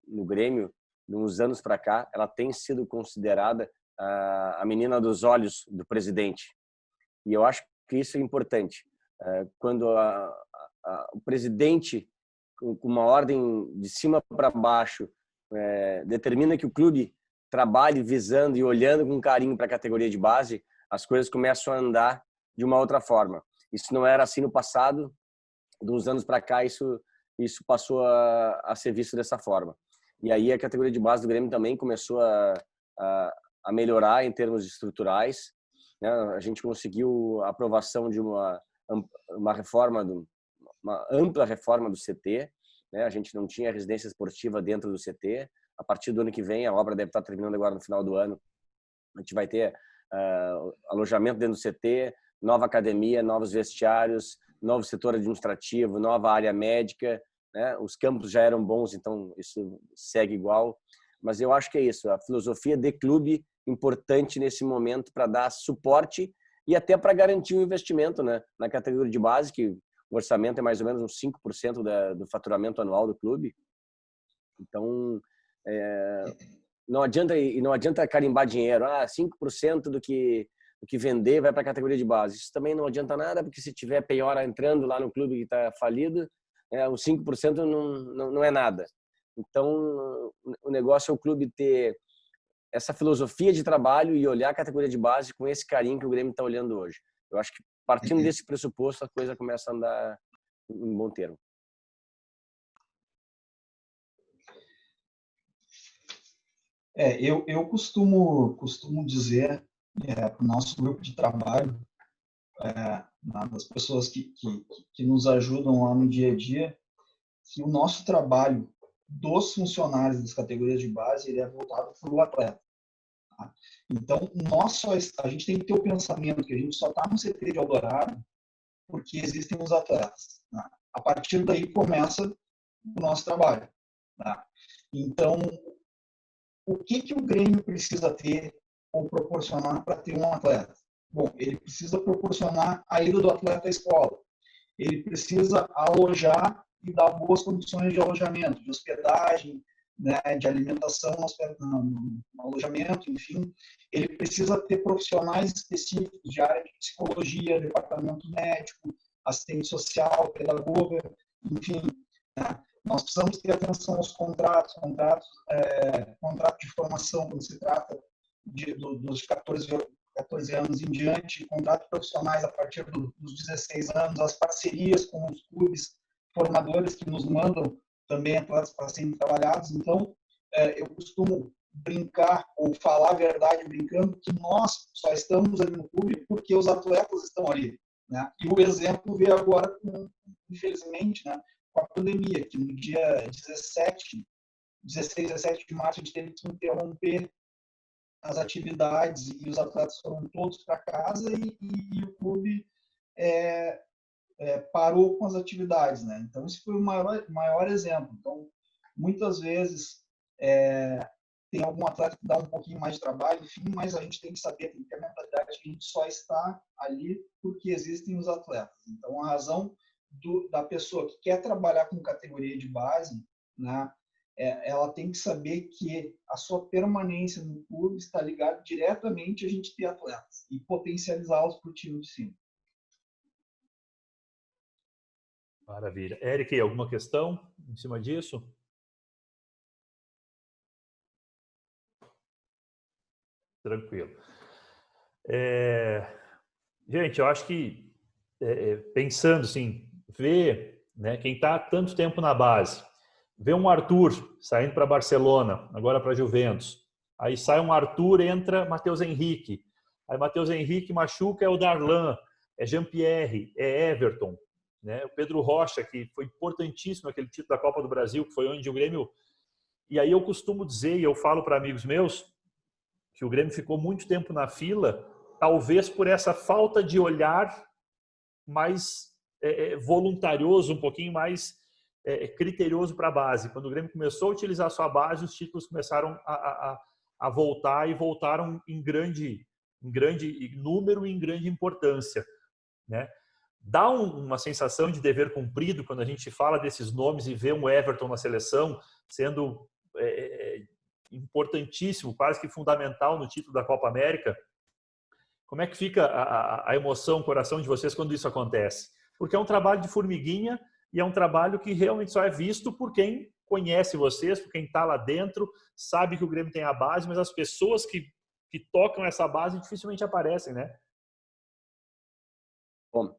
no Grêmio, de uns anos para cá, ela tem sido considerada a menina dos olhos do presidente. E eu acho que isso é importante. Quando o presidente, com uma ordem de cima para baixo, determina que o clube trabalhe visando e olhando com carinho para a categoria de base, as coisas começam a andar de uma outra forma. Isso não era assim no passado. De uns anos para cá, isso passou a ser visto dessa forma. E aí a categoria de base do Grêmio também começou a melhorar em termos estruturais, né? A gente conseguiu a aprovação de uma ampla reforma do CT, né? A gente não tinha residência esportiva dentro do CT. A partir do ano que vem, a obra deve estar terminando agora no final do ano, a gente vai ter alojamento dentro do CT, nova academia, novos vestiários, novo setor administrativo, nova área médica, né? Os campos já eram bons, então isso segue igual. Mas eu acho que é isso, a filosofia de clube importante nesse momento para dar suporte e até para garantir o investimento, né? Na categoria de base, que o orçamento é mais ou menos uns 5% do faturamento anual do clube. Então, não adianta carimbar dinheiro. 5% do que vender vai para a categoria de base. Isso também não adianta nada, porque se tiver penhora entrando lá no clube que está falido, os 5% não é nada. Então, o negócio é o clube ter essa filosofia de trabalho e olhar a categoria de base com esse carinho que o Grêmio está olhando hoje. Eu acho que, partindo desse pressuposto, a coisa começa a andar em bom termo. Eu costumo dizer para o nosso grupo de trabalho, das pessoas que nos ajudam lá no dia a dia, que o nosso trabalho dos funcionários das categorias de base, ele é voltado para o atleta. Tá? Então, a gente tem que ter o pensamento que a gente só está no CT de Eldorado porque existem os atletas. Tá? A partir daí começa o nosso trabalho. Tá? Então, o que o Grêmio precisa ter ou proporcionar para ter um atleta? Bom, ele precisa proporcionar a ida do atleta à escola. Ele precisa alojar e dar boas condições de alojamento, de hospedagem, né, de alimentação no alojamento, enfim. Ele precisa ter profissionais específicos de área de psicologia, departamento médico, assistente social, pedagoga, enfim. Né? Nós precisamos ter atenção aos contrato de formação, quando se trata dos 14 anos em diante, contratos profissionais a partir dos 16 anos, as parcerias com os clubes formadores que nos mandam também atletas para serem trabalhados. Então, eu costumo brincar ou falar a verdade brincando que nós só estamos ali no clube porque os atletas estão ali. Né? E o exemplo veio agora, infelizmente, né, com a pandemia, que no dia 16, 17 de março, a gente teve que interromper as atividades e os atletas foram todos para casa e o clube parou com as atividades, né? Então, esse foi o maior exemplo. Então, muitas vezes tem algum atleta que dá um pouquinho mais de trabalho, enfim, mas a gente tem que saber, tem que ter a mentalidade que a gente só está ali porque existem os atletas. Então, a razão da pessoa que quer trabalhar com categoria de base, né, ela tem que saber que a sua permanência no clube está ligada diretamente a gente ter atletas e potencializá-los para o time de cima. Maravilha. Eric, alguma questão em cima disso? Tranquilo. Gente, eu acho que, pensando assim, ver, né, quem está há tanto tempo na base, ver um Arthur saindo para Barcelona, agora para Juventus, aí sai um Arthur, entra Matheus Henrique, aí Matheus Henrique machuca, é o Darlan, é Jean-Pierre, é Everton, né? O Pedro Rocha, que foi importantíssimo naquele título da Copa do Brasil, que foi onde o Grêmio... E aí eu costumo dizer, e eu falo para amigos meus, que o Grêmio ficou muito tempo na fila, talvez por essa falta de olhar mais voluntarioso, um pouquinho mais criterioso para a base. Quando o Grêmio começou a utilizar a sua base, os títulos começaram a voltar e voltaram em grande número e em grande importância, né? Dá uma sensação de dever cumprido quando a gente fala desses nomes e vê um Everton na seleção sendo importantíssimo, quase que fundamental no título da Copa América. Como é que fica a emoção, o coração de vocês quando isso acontece? Porque é um trabalho de formiguinha e é um trabalho que realmente só é visto por quem conhece vocês, por quem está lá dentro, sabe que o Grêmio tem a base, mas as pessoas que tocam essa base dificilmente aparecem, né? Bom,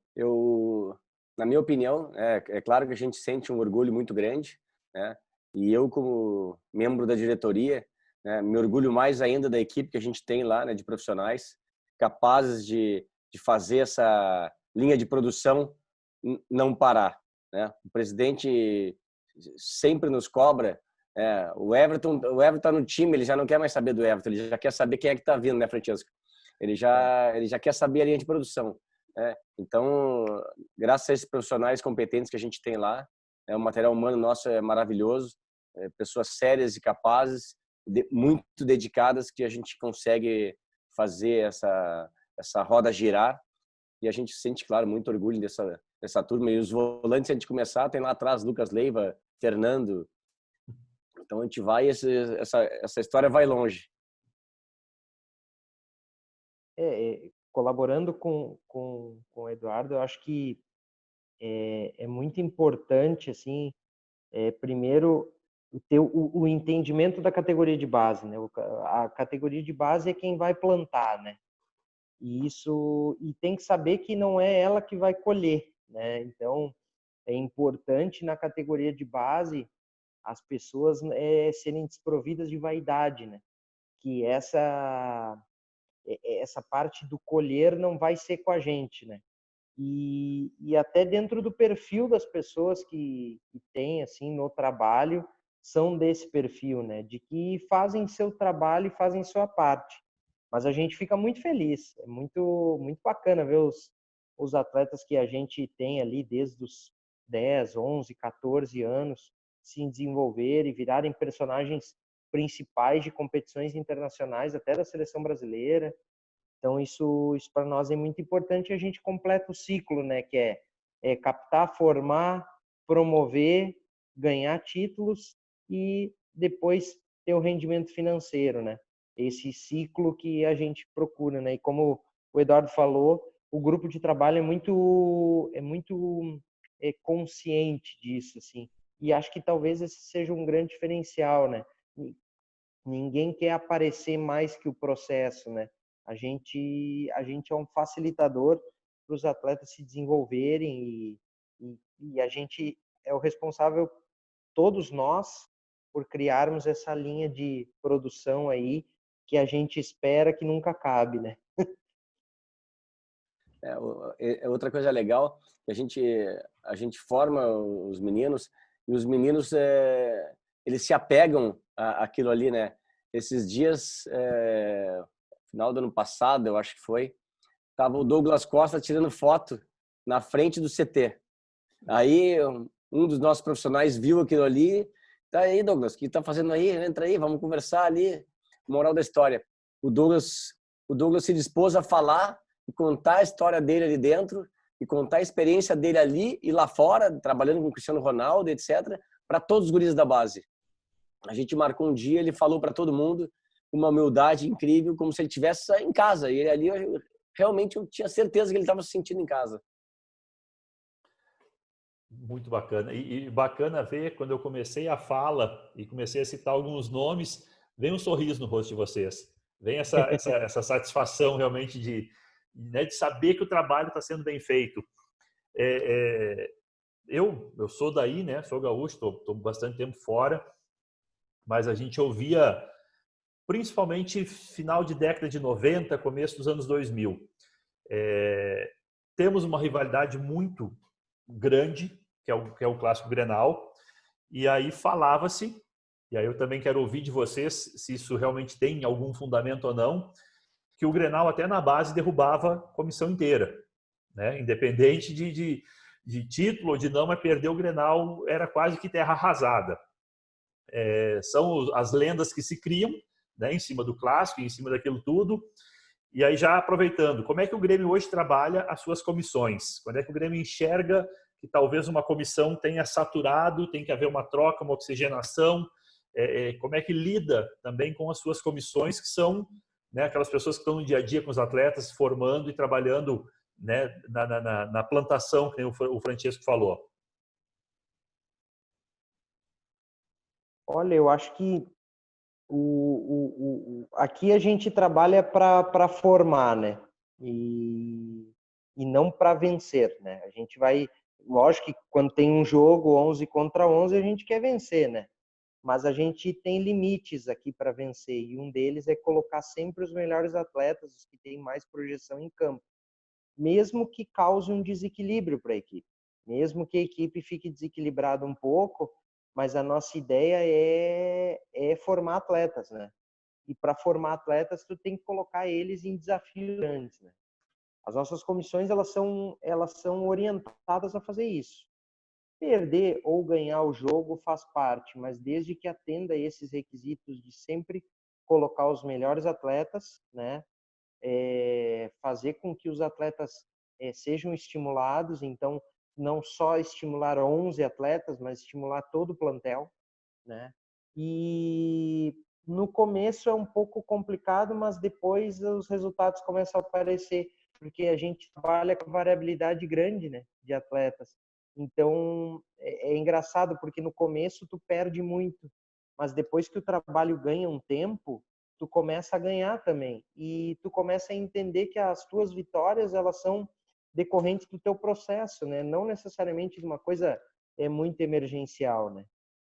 na minha opinião, é claro que a gente sente um orgulho muito grande, né? E eu, como membro da diretoria, né, me orgulho mais ainda da equipe que a gente tem lá, né, de profissionais capazes de fazer essa linha de produção não parar, né? O presidente sempre nos cobra. O Everton tá no time, ele já não quer mais saber do Everton, ele já quer saber quem é que está vindo, né, Francesco? Ele já quer saber a linha de produção. Então, graças a esses profissionais competentes que a gente tem lá, o material humano nosso é maravilhoso, pessoas sérias e capazes, muito dedicadas, que a gente consegue fazer essa roda girar, e a gente sente, claro, muito orgulho dessa turma. E os volantes, antes de começar, tem lá atrás Lucas Leiva, Fernando. Então a gente vai, essa história vai longe. Colaborando com o Eduardo, eu acho que é muito importante, assim, primeiro, ter o entendimento da categoria de base, né? A categoria de base é quem vai plantar, né? E tem que saber que não é ela que vai colher, né? Então, é importante na categoria de base as pessoas serem desprovidas de vaidade, né? Que essa parte do colher não vai ser com a gente, né? E até dentro do perfil das pessoas que tem, assim, no trabalho, são desse perfil, né? De que fazem seu trabalho e fazem sua parte. Mas a gente fica muito feliz, é muito bacana ver os atletas que a gente tem ali desde os 10, 11, 14 anos se desenvolverem e virarem personagens principais de competições internacionais, até da seleção brasileira. Então isso para nós é muito importante, e a gente completa o ciclo, né, que é captar, formar, promover, ganhar títulos e depois ter o rendimento financeiro, né? Esse ciclo que a gente procura, né? E como o Eduardo falou, o grupo de trabalho é muito consciente disso, assim. E acho que talvez esse seja um grande diferencial, né? Ninguém quer aparecer mais que o processo, né? A gente é um facilitador para os atletas se desenvolverem e a gente é o responsável, todos nós, por criarmos essa linha de produção aí que a gente espera que nunca acabe, né? Outra coisa legal que a gente forma os meninos e os meninos eles se apegam àquilo ali, né? Esses dias, final do ano passado, eu acho que foi, tava o Douglas Costa tirando foto na frente do CT. Aí um dos nossos profissionais viu aquilo ali. Tá aí, Douglas, o que tá fazendo aí? Entra aí, vamos conversar ali. Moral da história. O Douglas se dispôs a falar e contar a história dele ali dentro e contar a experiência dele ali e lá fora, trabalhando com o Cristiano Ronaldo, etc., para todos os guris da base. A gente marcou um dia, ele falou para todo mundo com uma humildade incrível, como se ele estivesse em casa. E ali realmente eu tinha certeza que ele estava se sentindo em casa. Muito bacana. E bacana ver, quando eu comecei a fala e comecei a citar alguns nomes, vem um sorriso no rosto de vocês. Vem essa satisfação realmente de saber que o trabalho está sendo bem feito. Eu sou daí, né? Sou gaúcho, estou bastante tempo fora, mas a gente ouvia, principalmente final de década de 90, começo dos anos 2000. Temos uma rivalidade muito grande, que é o clássico Grenal, e aí falava-se, e aí eu também quero ouvir de vocês se isso realmente tem algum fundamento ou não, que o Grenal até na base derrubava a comissão inteira, né? Independente de título ou de não, mas perder o Grenal era quase que terra arrasada. São as lendas que se criam, né, em cima do clássico, em cima daquilo tudo. E aí, já aproveitando, como é que o Grêmio hoje trabalha as suas comissões? Quando é que o Grêmio enxerga que talvez uma comissão tenha saturado, tem que haver uma troca, uma oxigenação? Como é que lida também com as suas comissões, que são, né, aquelas pessoas que estão no dia a dia com os atletas, formando e trabalhando, né, na plantação, que o Francesco falou? Olha, eu acho que aqui a gente trabalha para formar, né? E não para vencer, né? A gente vai, lógico que quando tem um jogo 11 contra 11 a gente quer vencer, né? Mas a gente tem limites aqui para vencer, e um deles é colocar sempre os melhores atletas, os que têm mais projeção em campo, mesmo que cause um desequilíbrio para a equipe, mesmo que a equipe fique desequilibrada um pouco, mas a nossa ideia é formar atletas, né? E para formar atletas, tu tem que colocar eles em desafios grandes, né? As nossas comissões, elas são orientadas a fazer isso. Perder ou ganhar o jogo faz parte, mas desde que atenda a esses requisitos de sempre colocar os melhores atletas, né? Fazer com que os atletas sejam estimulados, então não só estimular 11 atletas, mas estimular todo o plantel, né? E no começo é um pouco complicado, mas depois os resultados começam a aparecer, porque a gente trabalha com variabilidade grande, né, de atletas. Então é engraçado, porque no começo tu perde muito, mas depois que o trabalho ganha um tempo, tu começa a ganhar também, e tu começa a entender que as tuas vitórias, elas são decorrentes do teu processo, né? Não necessariamente de uma coisa muito emergencial, né?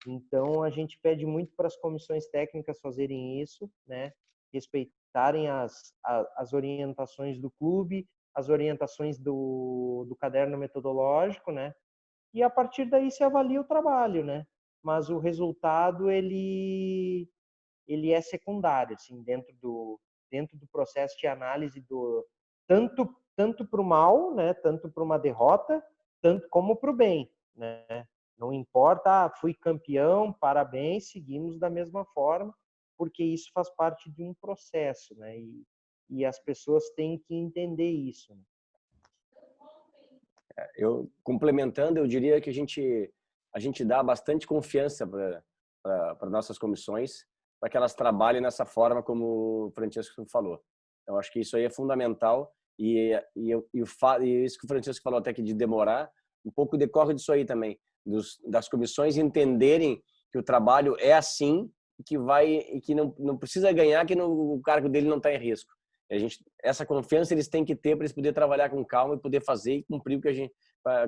Então a gente pede muito para as comissões técnicas fazerem isso, né? Respeitarem as orientações do clube, as orientações do caderno metodológico, né? E a partir daí se avalia o trabalho, né? mas o resultado ele é secundário, assim, dentro do processo de análise do tanto para o mal, né, tanto para uma derrota, tanto como para o bem, né? Não importa, fui campeão, parabéns, seguimos da mesma forma, porque isso faz parte de um processo, né? E as pessoas têm que entender isso, né? Eu complementando, eu diria que a gente dá bastante confiança para nossas comissões, para que elas trabalhem nessa forma como o Francesco falou. Eu acho que isso aí é fundamental e isso que o Francesco falou até que de demorar, um pouco decorre disso aí também, das comissões entenderem que o trabalho é assim e que não precisa ganhar, que o cargo dele não está em risco. Essa confiança eles têm que ter para eles poderem trabalhar com calma e poder fazer e cumprir o que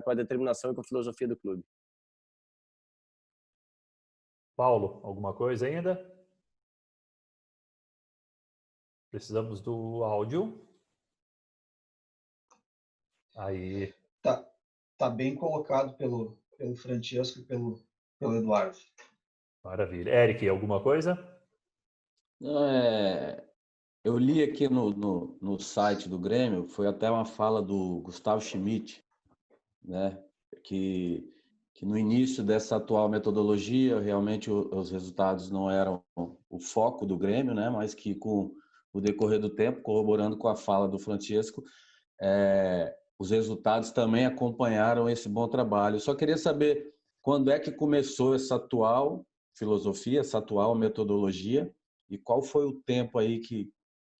com a determinação e com a filosofia do clube. Paulo, alguma coisa ainda? Precisamos do áudio. Aí. Tá bem colocado pelo Francesco e pelo Eduardo. Maravilha. Eric, alguma coisa? Não, eu li aqui no site do Grêmio, foi até uma fala do Gustavo Schmidt, né? Que no início dessa atual metodologia, realmente os resultados não eram o foco do Grêmio, né? Mas que com o decorrer do tempo, corroborando com a fala do Francesco, os resultados também acompanharam esse bom trabalho. Eu só queria saber quando é que começou essa atual filosofia, essa atual metodologia, e qual foi o tempo aí que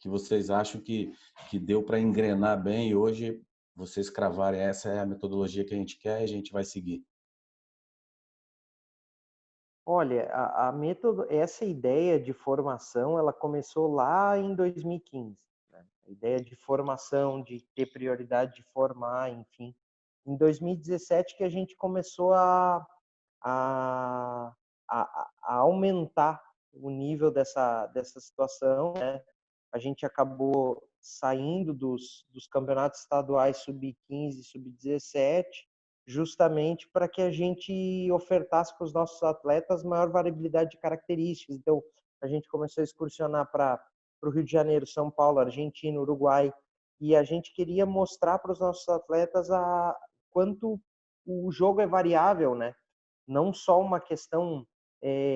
vocês acham que deu para engrenar bem e hoje vocês cravarem essa é a metodologia que a gente quer e a gente vai seguir. Olha, essa ideia de formação, ela começou lá em 2015, né? A ideia de formação, de ter prioridade de formar, enfim. Em 2017 que a gente começou a aumentar o nível dessa situação, né? A gente acabou saindo dos campeonatos estaduais sub-15, sub-17, justamente para que a gente ofertasse para os nossos atletas maior variabilidade de características. Então, a gente começou a excursionar para o Rio de Janeiro, São Paulo, Argentina, Uruguai, e a gente queria mostrar para os nossos atletas quanto o jogo é variável, né? Não só uma questão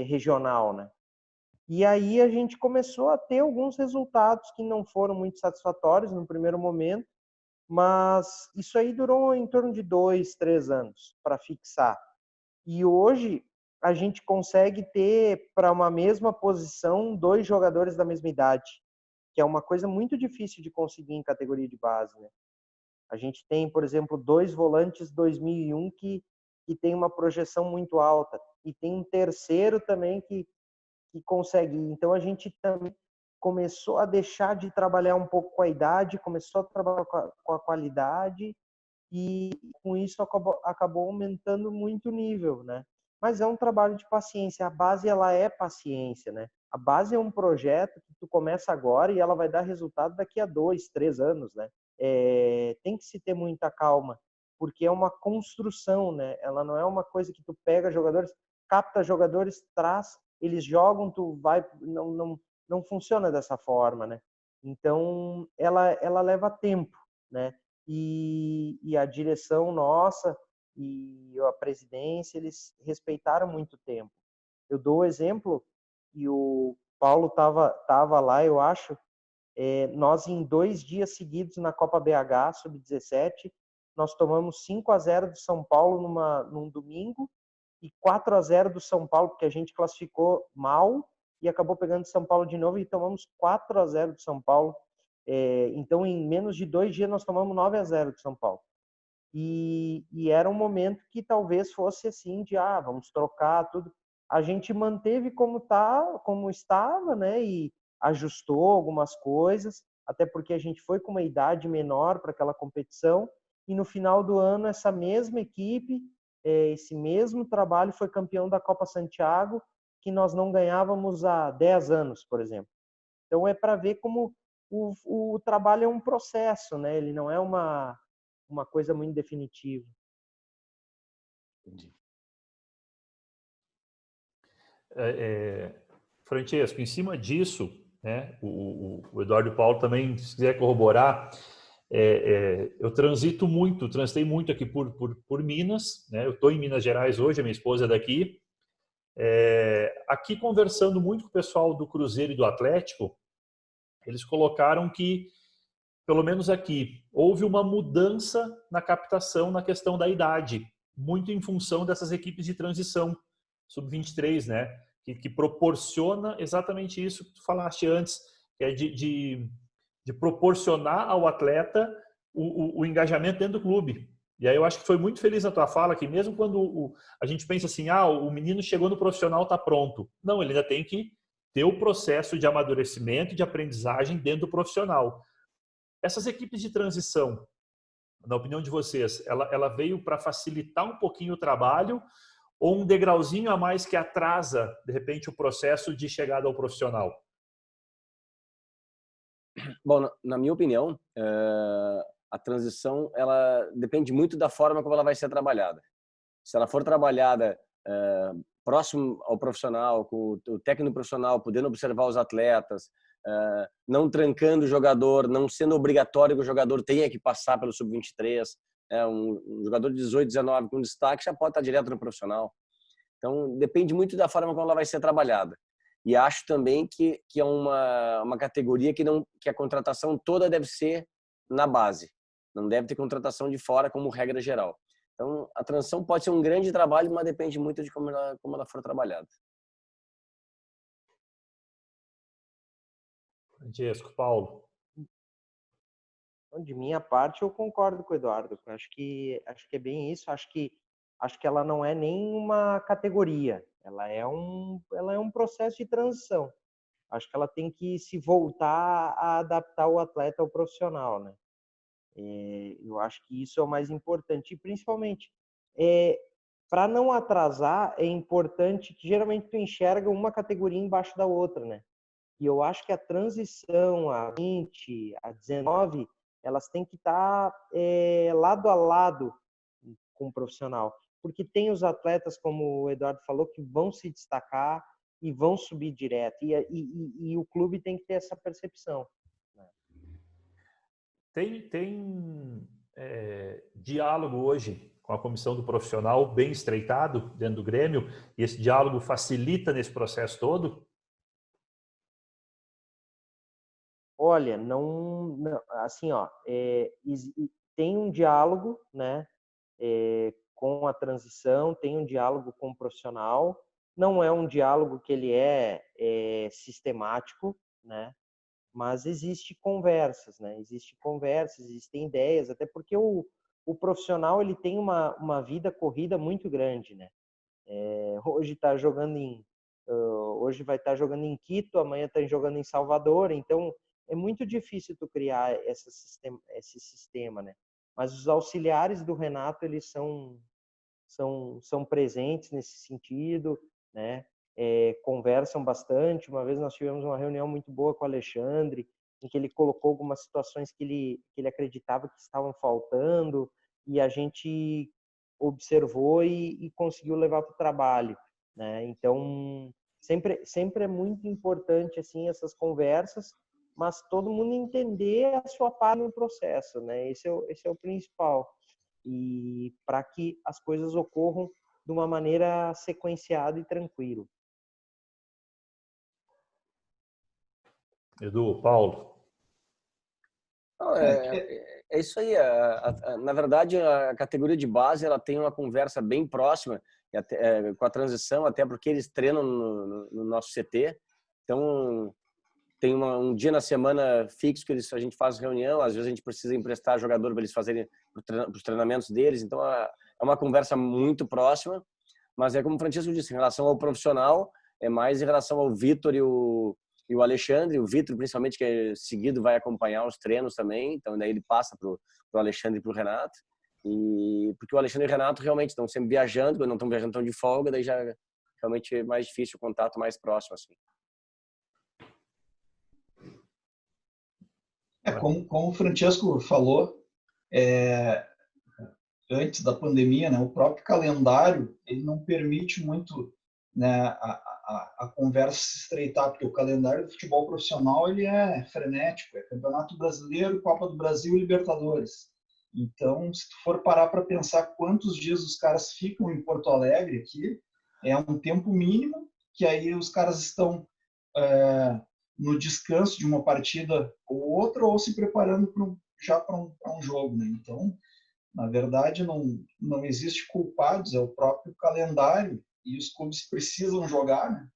regional, né? E aí a gente começou a ter alguns resultados que não foram muito satisfatórios no primeiro momento, mas isso aí durou em torno de 2, 3 anos para fixar. E hoje a gente consegue ter para uma mesma posição 2 jogadores da mesma idade, que é uma coisa muito difícil de conseguir em categoria de base, né? A gente tem, por exemplo, 2 volantes 2001 que tem uma projeção muito alta e tem um terceiro também que consegue. Então a gente também começou a deixar de trabalhar um pouco com a idade, começou a trabalhar com a qualidade e com isso acabou aumentando muito o nível, né? Mas é um trabalho de paciência. A base ela é paciência, né? A base é um projeto que tu começa agora e ela vai dar resultado daqui a 2, 3 anos, né? Tem que se ter muita calma, porque é uma construção, né? Ela não é uma coisa que tu pega jogadores, capta jogadores, traz, eles jogam, tu vai, não funciona dessa forma, né? Então ela leva tempo, né? E a direção nossa e a presidência, eles respeitaram muito tempo. Eu dou o exemplo, e o Paulo tava lá, eu acho, nós em 2 dias seguidos na Copa BH, sub-17, nós tomamos 5-0 do São Paulo num domingo e 4-0 do São Paulo, porque a gente classificou mal e acabou pegando São Paulo de novo e tomamos 4-0 do São Paulo. Então, em menos de 2 dias, nós tomamos 9-0 do São Paulo. E era um momento que talvez fosse assim de, vamos trocar tudo. A gente manteve como estava, né? E ajustou algumas coisas, até porque a gente foi com uma idade menor para aquela competição. E no final do ano, essa mesma equipe, esse mesmo trabalho foi campeão da Copa Santiago, que nós não ganhávamos há 10 anos, por exemplo. Então é para ver como o trabalho é um processo, né? Ele não é uma coisa muito definitiva. Entendi. Francesco, em cima disso, né, o Eduardo e o Paulo também, se quiser corroborar, eu transitei muito aqui por Minas, né? Eu estou em Minas Gerais hoje, a minha esposa é daqui. Aqui conversando muito com o pessoal do Cruzeiro e do Atlético, eles colocaram que, pelo menos aqui, houve uma mudança na captação na questão da idade, muito em função dessas equipes de transição, sub-23, né? Que proporciona exatamente isso que tu falaste antes, que é de proporcionar ao atleta o engajamento dentro do clube. E aí eu acho que foi muito feliz na tua fala, que mesmo quando a gente pensa assim, o menino chegou no profissional, está pronto. Não, ele ainda tem que ter o processo de amadurecimento e de aprendizagem dentro do profissional. Essas equipes de transição, na opinião de vocês, ela veio para facilitar um pouquinho o trabalho ou um degrauzinho a mais que atrasa, de repente, o processo de chegada ao profissional? Bom, na minha opinião, a transição ela depende muito da forma como ela vai ser trabalhada. Se ela for trabalhada próximo ao profissional, com o técnico profissional, podendo observar os atletas, não trancando o jogador, não sendo obrigatório que o jogador tenha que passar pelo sub-23, um jogador de 18, 19 com destaque já pode estar direto no profissional. Então, depende muito da forma como ela vai ser trabalhada. E acho também que é uma categoria que a contratação toda deve ser na base. Não deve ter contratação de fora como regra geral. Então, a transição pode ser um grande trabalho, mas depende muito de como ela for trabalhada. Francesco, Paulo. De minha parte, eu concordo com o Eduardo. Acho que é bem isso. Acho que ela não é nem uma categoria. Ela é um processo de transição. Acho que ela tem que se voltar a adaptar o atleta ao profissional, né? Eu acho que isso é o mais importante. E, principalmente, para não atrasar, é importante que, geralmente, tu enxerga uma categoria embaixo da outra, né? E eu acho que a transição, a 20, a 19, elas têm que estar lado a lado com o profissional. Porque tem os atletas, como o Eduardo falou, que vão se destacar e vão subir direto. E o clube tem que ter essa percepção. Tem diálogo hoje com a comissão do profissional bem estreitado dentro do Grêmio, e esse diálogo facilita nesse processo todo? Olha, não assim, tem um diálogo, né, com a transição, tem um diálogo com o profissional. Não é um diálogo que ele é sistemático, né? Mas existe conversas, né? Existem ideias, até porque o profissional ele tem uma vida corrida muito grande, né? Hoje hoje vai estar jogando em Quito, amanhã está jogando em Salvador, então é muito difícil tu criar esse sistema, né? Mas os auxiliares do Renato, eles são presentes nesse sentido, né? Conversam bastante. Uma vez nós tivemos uma reunião muito boa com o Alexandre, em que ele colocou algumas situações que ele acreditava que estavam faltando, e a gente observou e conseguiu levar para o trabalho, né? Então, sempre é muito importante assim essas conversas, mas todo mundo entender a sua parte no processo, né? Esse é o principal. E para que as coisas ocorram de uma maneira sequenciada e tranquila. Edu, Paulo. É isso aí. Na verdade, a categoria de base ela tem uma conversa bem próxima com a transição, até porque eles treinam no nosso CT. Então, tem um dia na semana fixo que a gente faz reunião. Às vezes a gente precisa emprestar jogador para eles fazerem os treinamentos deles. Então, é uma conversa muito próxima. Mas é como o Francisco disse, em relação ao profissional, é mais em relação ao Vitor e o Alexandre. O Vitor, principalmente, que é seguido, vai acompanhar os treinos também. Então, daí ele passa para o Alexandre e para o Renato. Porque o Alexandre e o Renato realmente estão sempre viajando. Quando não estão viajando, estão de folga. Daí já realmente é mais difícil o contato mais próximo, assim. Como o Francesco falou, antes da pandemia, né, o próprio calendário ele não permite muito né, a conversa se estreitar, porque o calendário do futebol profissional ele é frenético, é Campeonato Brasileiro, Copa do Brasil e Libertadores. Então, se tu for parar para pensar quantos dias os caras ficam em Porto Alegre aqui, é um tempo mínimo, que aí os caras estão no descanso de uma partida ou outra, ou se preparando já para um jogo, né? Então, na verdade, não existe culpados, é o próprio calendário, e os clubes precisam jogar, né?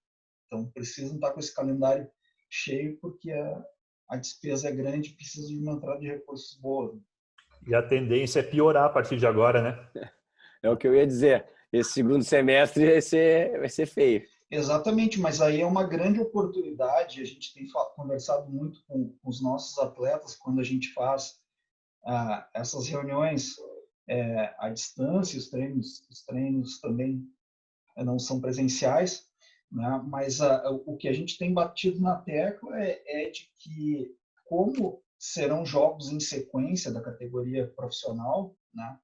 Então, precisam estar com esse calendário cheio, porque a despesa é grande e precisa de uma entrada de recursos boa. E a tendência é piorar a partir de agora, né? É o que eu ia dizer. Esse segundo semestre vai ser feio. Exatamente, mas aí é uma grande oportunidade. A gente tem conversado muito com os nossos atletas quando a gente faz essas reuniões à distância, os treinos também não são presenciais, né? Mas o que a gente tem batido na tecla é de que, como serão jogos em sequência da categoria profissional, né,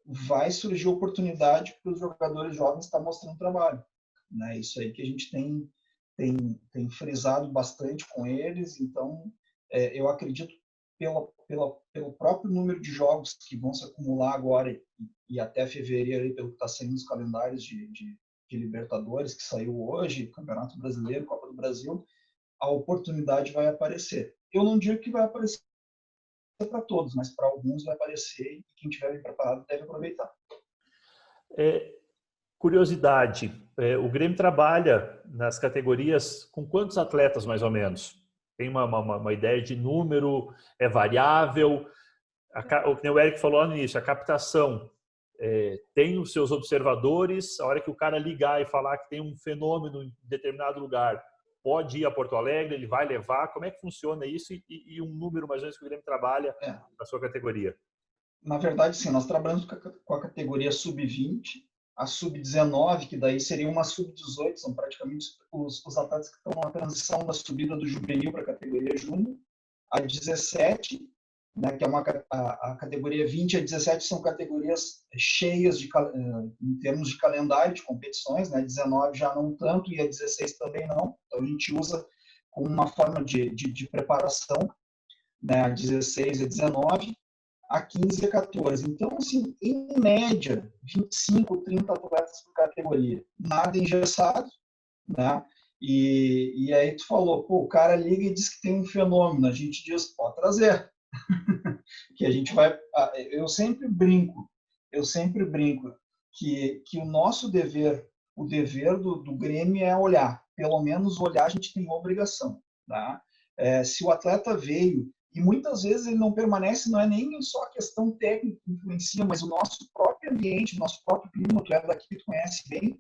vai surgir oportunidade para os jogadores jovens estar mostrando trabalho, né? Isso aí que a gente tem frisado bastante com eles. Então, eu acredito pelo próprio número de jogos que vão se acumular agora e até fevereiro, aí, pelo que está saindo nos calendários de Libertadores, que saiu hoje, Campeonato Brasileiro, Copa do Brasil, a oportunidade vai aparecer. Eu não digo que vai aparecer para todos, mas para alguns vai aparecer, e quem estiver bem preparado deve aproveitar. Curiosidade, o Grêmio trabalha nas categorias com quantos atletas, mais ou menos? Tem uma ideia de número? É variável? O que o Eric falou no início, a captação tem os seus observadores, a hora que o cara ligar e falar que tem um fenômeno em determinado lugar, pode ir a Porto Alegre, ele vai levar. Como é que funciona isso e um número mais ou menos que o Grêmio trabalha na sua categoria? Na verdade, sim, nós trabalhamos com a categoria sub-20, a sub-19, que daí seria uma sub-18, são praticamente os atletas que estão na transição da subida do juvenil para a categoria júnior, a 17, né, que é a categoria 20 e a 17 são categorias cheias em termos de calendário de competições, né, 19 já não tanto e a 16 também não, então a gente usa como uma forma de preparação, né, a 16 e a 19, a 15 e a 14. Então, assim, em média, 25, 30 atletas por categoria. Nada engessado, né? E aí tu falou, pô, o cara liga e diz que tem um fenômeno. A gente diz, pode trazer. Que a gente vai... Eu sempre brinco que o nosso dever, o dever do Grêmio é olhar. Pelo menos olhar a gente tem obrigação, tá? Se o atleta veio, e muitas vezes ele não permanece, não é nem só a questão técnica que influencia, mas o nosso próprio ambiente, o nosso próprio clima, tu é daqui, tu conhece bem.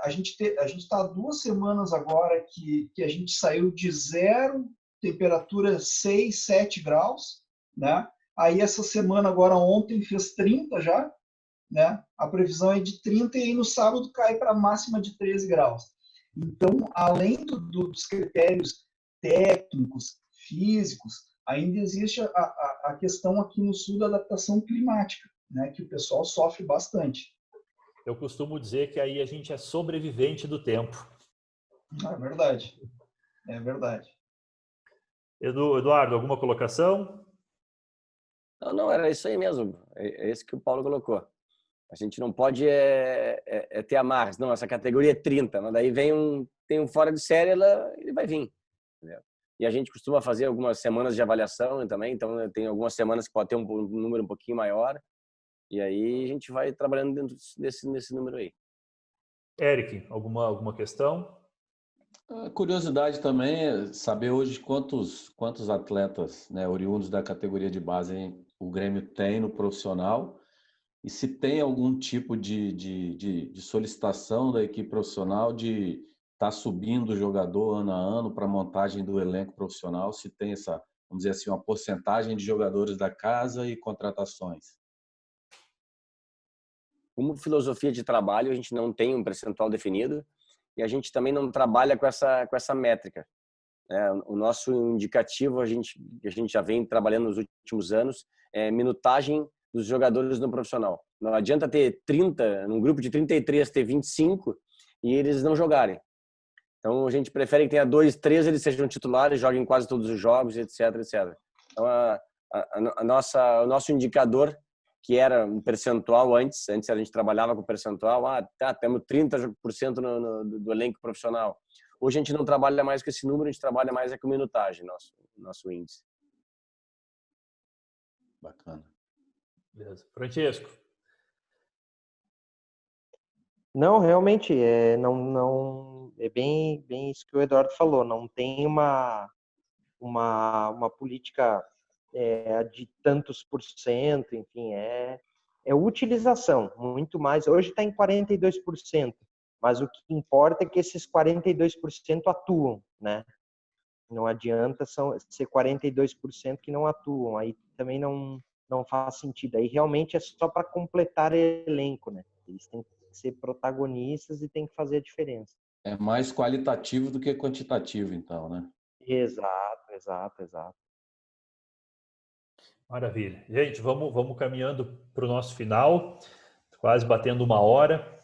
A gente está há 2 semanas agora que a gente saiu de 0, temperatura 6, 7 graus, né? Aí essa semana, agora ontem, fez 30 já, né? A previsão é de 30 e aí no sábado cai para a máxima de 13 graus. Então, além dos critérios técnicos, físicos, ainda existe a questão aqui no sul da adaptação climática, né, que o pessoal sofre bastante. Eu costumo dizer que aí a gente é sobrevivente do tempo. É verdade. É verdade. Eduardo, alguma colocação? Não, era isso aí mesmo. É isso que o Paulo colocou. A gente não pode ter amarras. Não, essa categoria é 30, mas daí tem um fora de série, ele vai vir. Entendeu? E a gente costuma fazer algumas semanas de avaliação também, então tem algumas semanas que pode ter um número um pouquinho maior, e aí a gente vai trabalhando dentro nesse número aí. Eric, alguma questão? A curiosidade também é saber hoje quantos atletas, né, oriundos da categoria de base o Grêmio tem no profissional e se tem algum tipo de solicitação da equipe profissional de estar subindo o jogador ano a ano para a montagem do elenco profissional, se tem essa, vamos dizer assim, uma porcentagem de jogadores da casa e contratações. Como filosofia de trabalho, a gente não tem um percentual definido e a gente também não trabalha com essa métrica. O nosso indicativo, a gente já vem trabalhando nos últimos anos, é minutagem dos jogadores no profissional. Não adianta ter 30, num grupo de 33 ter 25 e eles não jogarem. Então a gente prefere que tenha 2, 3 eles sejam titulares, joguem quase todos os jogos, etc, etc. Então o nosso indicador, que era um percentual antes a gente trabalhava com percentual, temos 30% do elenco profissional. Hoje a gente não trabalha mais com esse número, a gente trabalha mais com minutagem, nosso índice. Bacana. Beleza. Francesco. Não, realmente, não, é bem isso que o Eduardo falou, não tem uma política de tantos por cento, enfim, é utilização, muito mais. Hoje está em 42%, mas o que importa é que esses 42% atuam, né? Não adianta ser 42% que não atuam, aí também não faz sentido. Aí realmente é só para completar elenco, né? Eles têm que ser protagonistas e têm que fazer a diferença. É mais qualitativo do que quantitativo, então, né? Exato. Maravilha. Gente, vamos caminhando para o nosso final, quase batendo 1 hora.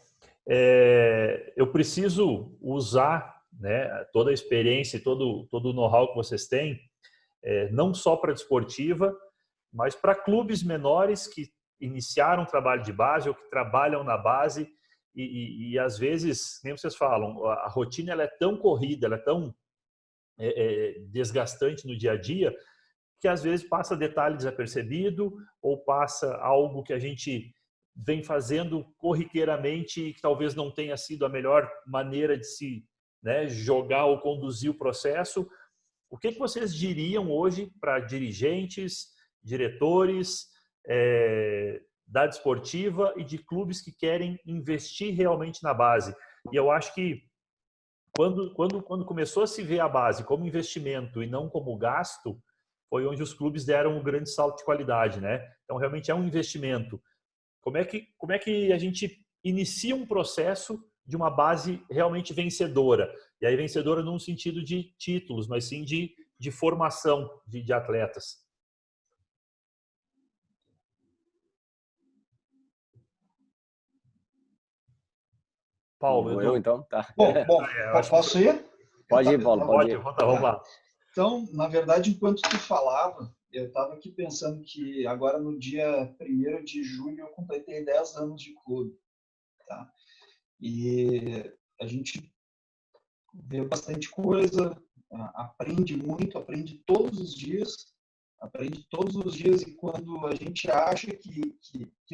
Eu preciso usar, né, toda a experiência e todo o know-how que vocês têm, não só para a desportiva, mas para clubes menores que iniciaram um trabalho de base ou que trabalham na base e às vezes, nem vocês falam, a rotina ela é tão corrida, ela é tão desgastante no dia a dia, que às vezes passa detalhe desapercebido ou passa algo que a gente vem fazendo corriqueiramente e que talvez não tenha sido a melhor maneira de se, né, jogar ou conduzir o processo. O que vocês diriam hoje para dirigentes, diretores da desportiva e de clubes que querem investir realmente na base? E eu acho que quando começou a se ver a base como investimento e não como gasto, foi onde os clubes deram um grande salto de qualidade, né? Então, realmente é um investimento. Como é que a gente inicia um processo de uma base realmente vencedora? E aí vencedora não no sentido de títulos, mas sim de formação de atletas. Paulo, Vou Edu. eu, então? Tá. Bom, posso ir? Pode ir, Paulo, pode ir. Vamos lá. Então, na verdade, enquanto tu falava, eu estava aqui pensando que agora no dia 1º de julho eu completei 10 anos de clube. Tá? E a gente vê bastante coisa, aprende muito, aprende todos os dias, e quando a gente acha que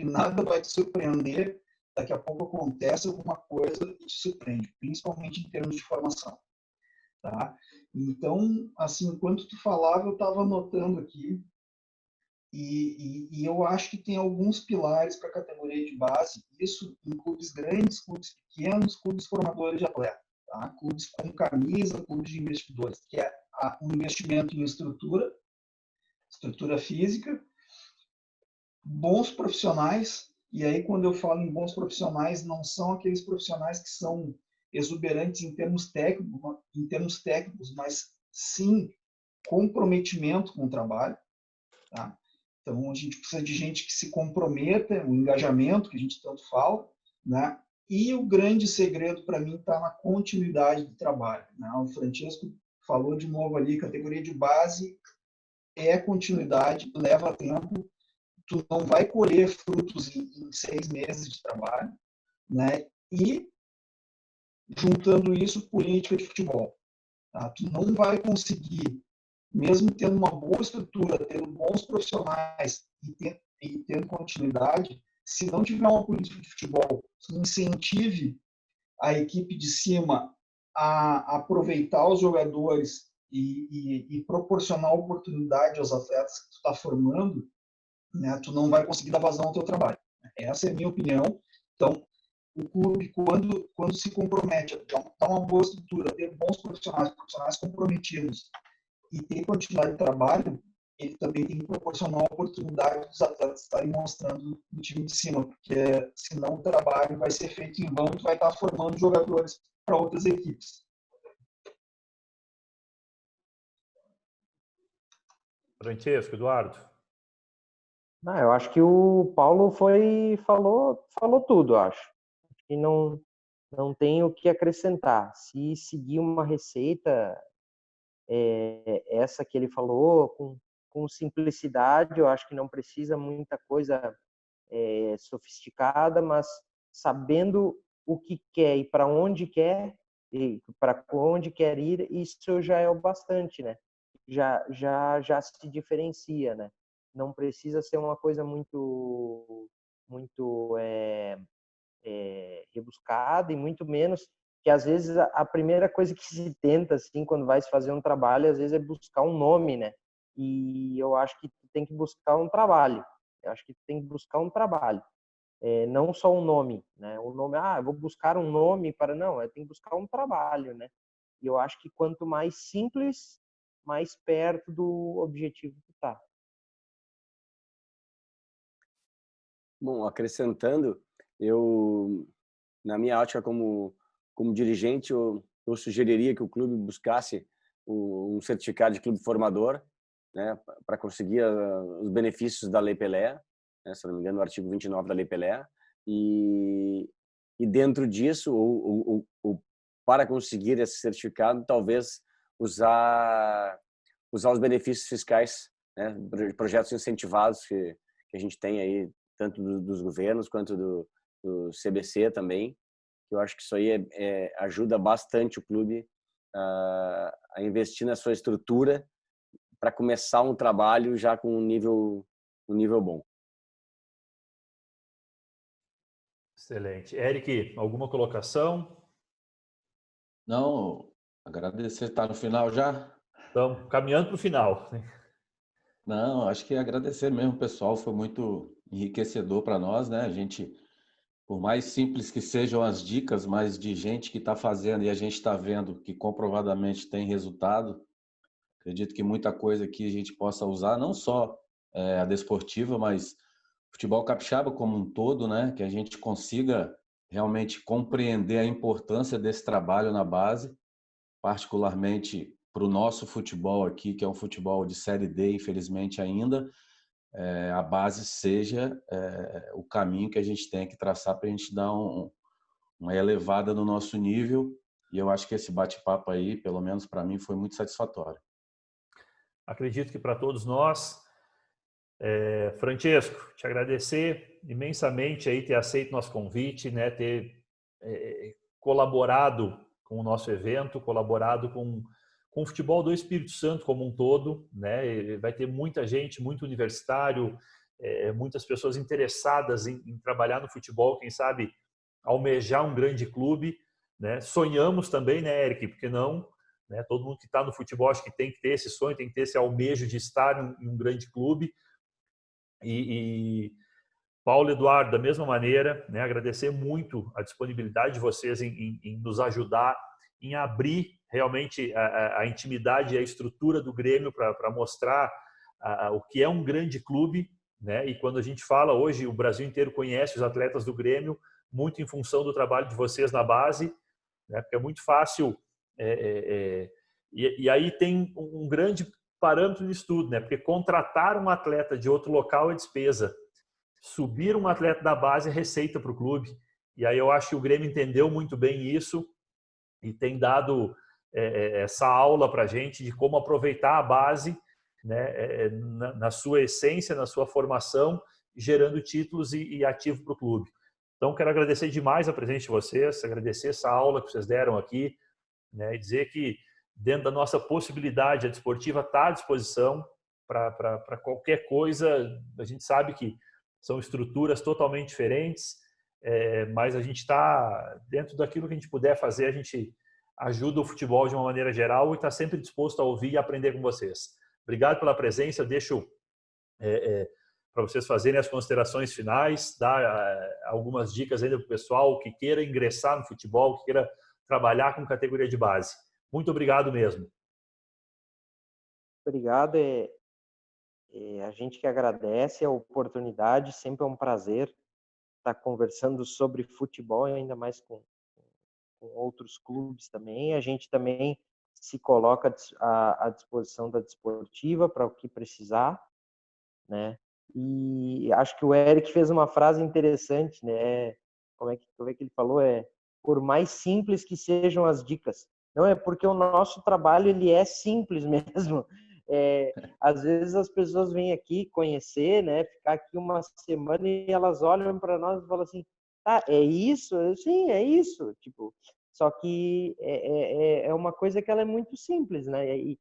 nada vai te surpreender, daqui a pouco acontece alguma coisa e te surpreende, principalmente em termos de formação. Tá? Então, assim, enquanto tu falava, eu estava anotando aqui, e eu acho que tem alguns pilares para a categoria de base, isso em clubes grandes, clubes pequenos, clubes formadores de atleta, tá? Clubes com camisa, clubes de investidores, que é um investimento em estrutura física, bons profissionais, e aí quando eu falo em bons profissionais, não são aqueles profissionais que são exuberantes em termos técnicos, mas sim comprometimento com o trabalho, tá? Então a gente precisa de gente que se comprometa, o engajamento que a gente tanto fala, né? E o grande segredo para mim está na continuidade do trabalho, né? O Francesco falou de novo ali, categoria de base é continuidade, leva tempo, tu não vai colher frutos em 6 meses de trabalho, né? E juntando isso, política de futebol. Tá? Tu não vai conseguir, mesmo tendo uma boa estrutura, tendo bons profissionais e tendo continuidade, se não tiver uma política de futebol que incentive a equipe de cima a aproveitar os jogadores e proporcionar oportunidade aos atletas que tu está formando, né, tu não vai conseguir dar vazão ao teu trabalho. Essa é a minha opinião. Então, o clube, quando se compromete a dar uma boa estrutura, ter bons profissionais comprometidos e ter quantidade de trabalho, ele também tem que proporcionar a oportunidade dos atletas estarem mostrando no time de cima, porque senão o trabalho vai ser feito em vão e tu vai estar formando jogadores para outras equipes. Francesco, Eduardo. Eu acho que o Paulo falou tudo, acho. E não não tem o que acrescentar. Se seguir uma receita, essa que ele falou, com simplicidade, eu acho que não precisa muita coisa sofisticada, mas sabendo o que quer e para onde quer ir, isso já é o bastante, né? Já se diferencia, né? Não precisa ser uma coisa muito rebuscada, e muito menos que às vezes a primeira coisa que se tenta assim quando vai se fazer um trabalho, às vezes é buscar um nome, né? E eu acho que tu tem que buscar um trabalho. Eu acho que tu tem que buscar um trabalho, não só um nome, né? O nome, eu vou buscar um nome para não, tem que buscar um trabalho, né? E eu acho que quanto mais simples, mais perto do objetivo que tá. Bom, acrescentando, na minha ótica como dirigente, eu sugeriria que o clube buscasse um certificado de clube formador, né, para conseguir os benefícios da Lei Pelé, né, se não me engano, o artigo 29 da Lei Pelé, e dentro disso, ou para conseguir esse certificado, talvez usar os benefícios fiscais, né, projetos incentivados que a gente tem aí, tanto dos governos quanto do CBC também. Eu acho que isso aí ajuda bastante o clube a investir na sua estrutura para começar um trabalho já com um nível bom. Excelente. Eric, alguma colocação? Não, agradecer, está no final já? Então, caminhando para o final. Não, acho que agradecer mesmo, pessoal, foi muito enriquecedor para nós, né? A gente, por mais simples que sejam as dicas, mas de gente que está fazendo e a gente está vendo que comprovadamente tem resultado, acredito que muita coisa aqui a gente possa usar, não só a desportiva, mas futebol capixaba como um todo, né? Que a gente consiga realmente compreender a importância desse trabalho na base, particularmente para o nosso futebol aqui, que é um futebol de Série D, infelizmente ainda, a base seja o caminho que a gente tem que traçar para a gente dar uma elevada no nosso nível. E eu acho que esse bate-papo aí, pelo menos para mim, foi muito satisfatório. Acredito que para todos nós. Francesco, te agradecer imensamente aí ter aceito nosso convite, né, ter colaborado com o nosso evento, colaborado com o futebol do Espírito Santo como um todo, né? Vai ter muita gente, muito universitário, muitas pessoas interessadas em trabalhar no futebol, quem sabe almejar um grande clube, né? Sonhamos também, né, Eric? Porque não? Né? Todo mundo que está no futebol acho que tem que ter esse sonho, tem que ter esse almejo de estar em um grande clube. E Paulo, Eduardo, da mesma maneira, né, agradecer muito a disponibilidade de vocês em nos ajudar, em abrir realmente a intimidade e a estrutura do Grêmio para mostrar o que é um grande clube, né? E quando a gente fala hoje, o Brasil inteiro conhece os atletas do Grêmio, muito em função do trabalho de vocês na base, né? Porque é muito fácil. E aí tem um grande parâmetro de estudo, né? Porque contratar um atleta de outro local é despesa. Subir um atleta da base é receita para o clube. E aí eu acho que o Grêmio entendeu muito bem isso e tem dado essa aula para a gente de como aproveitar a base, né, na sua essência, na sua formação, gerando títulos e ativo para o clube. Então, quero agradecer demais a presença de vocês, agradecer essa aula que vocês deram aqui, né, e dizer que dentro da nossa possibilidade, a Desportiva está à disposição para qualquer coisa. A gente sabe que são estruturas totalmente diferentes, mas a gente está dentro daquilo que a gente puder fazer, a gente ajuda o futebol de uma maneira geral e está sempre disposto a ouvir e aprender com vocês. Obrigado pela presença, eu deixo para vocês fazerem as considerações finais, dar algumas dicas ainda para o pessoal que queira ingressar no futebol, que queira trabalhar com categoria de base. Muito obrigado mesmo. Obrigado, a gente que agradece a oportunidade, sempre é um prazer estar conversando sobre futebol, ainda mais com outros clubes também. A gente também se coloca à disposição da Desportiva para o que precisar, né? E acho que o Eric fez uma frase interessante, né? Como é que ele falou? por mais simples que sejam as dicas. Não é porque o nosso trabalho ele é simples mesmo. Às vezes as pessoas vêm aqui conhecer, né, ficar aqui uma semana e elas olham para nós e falam assim, tá, é isso? Sim, é isso. Tipo, só que é uma coisa que ela é muito simples, né? E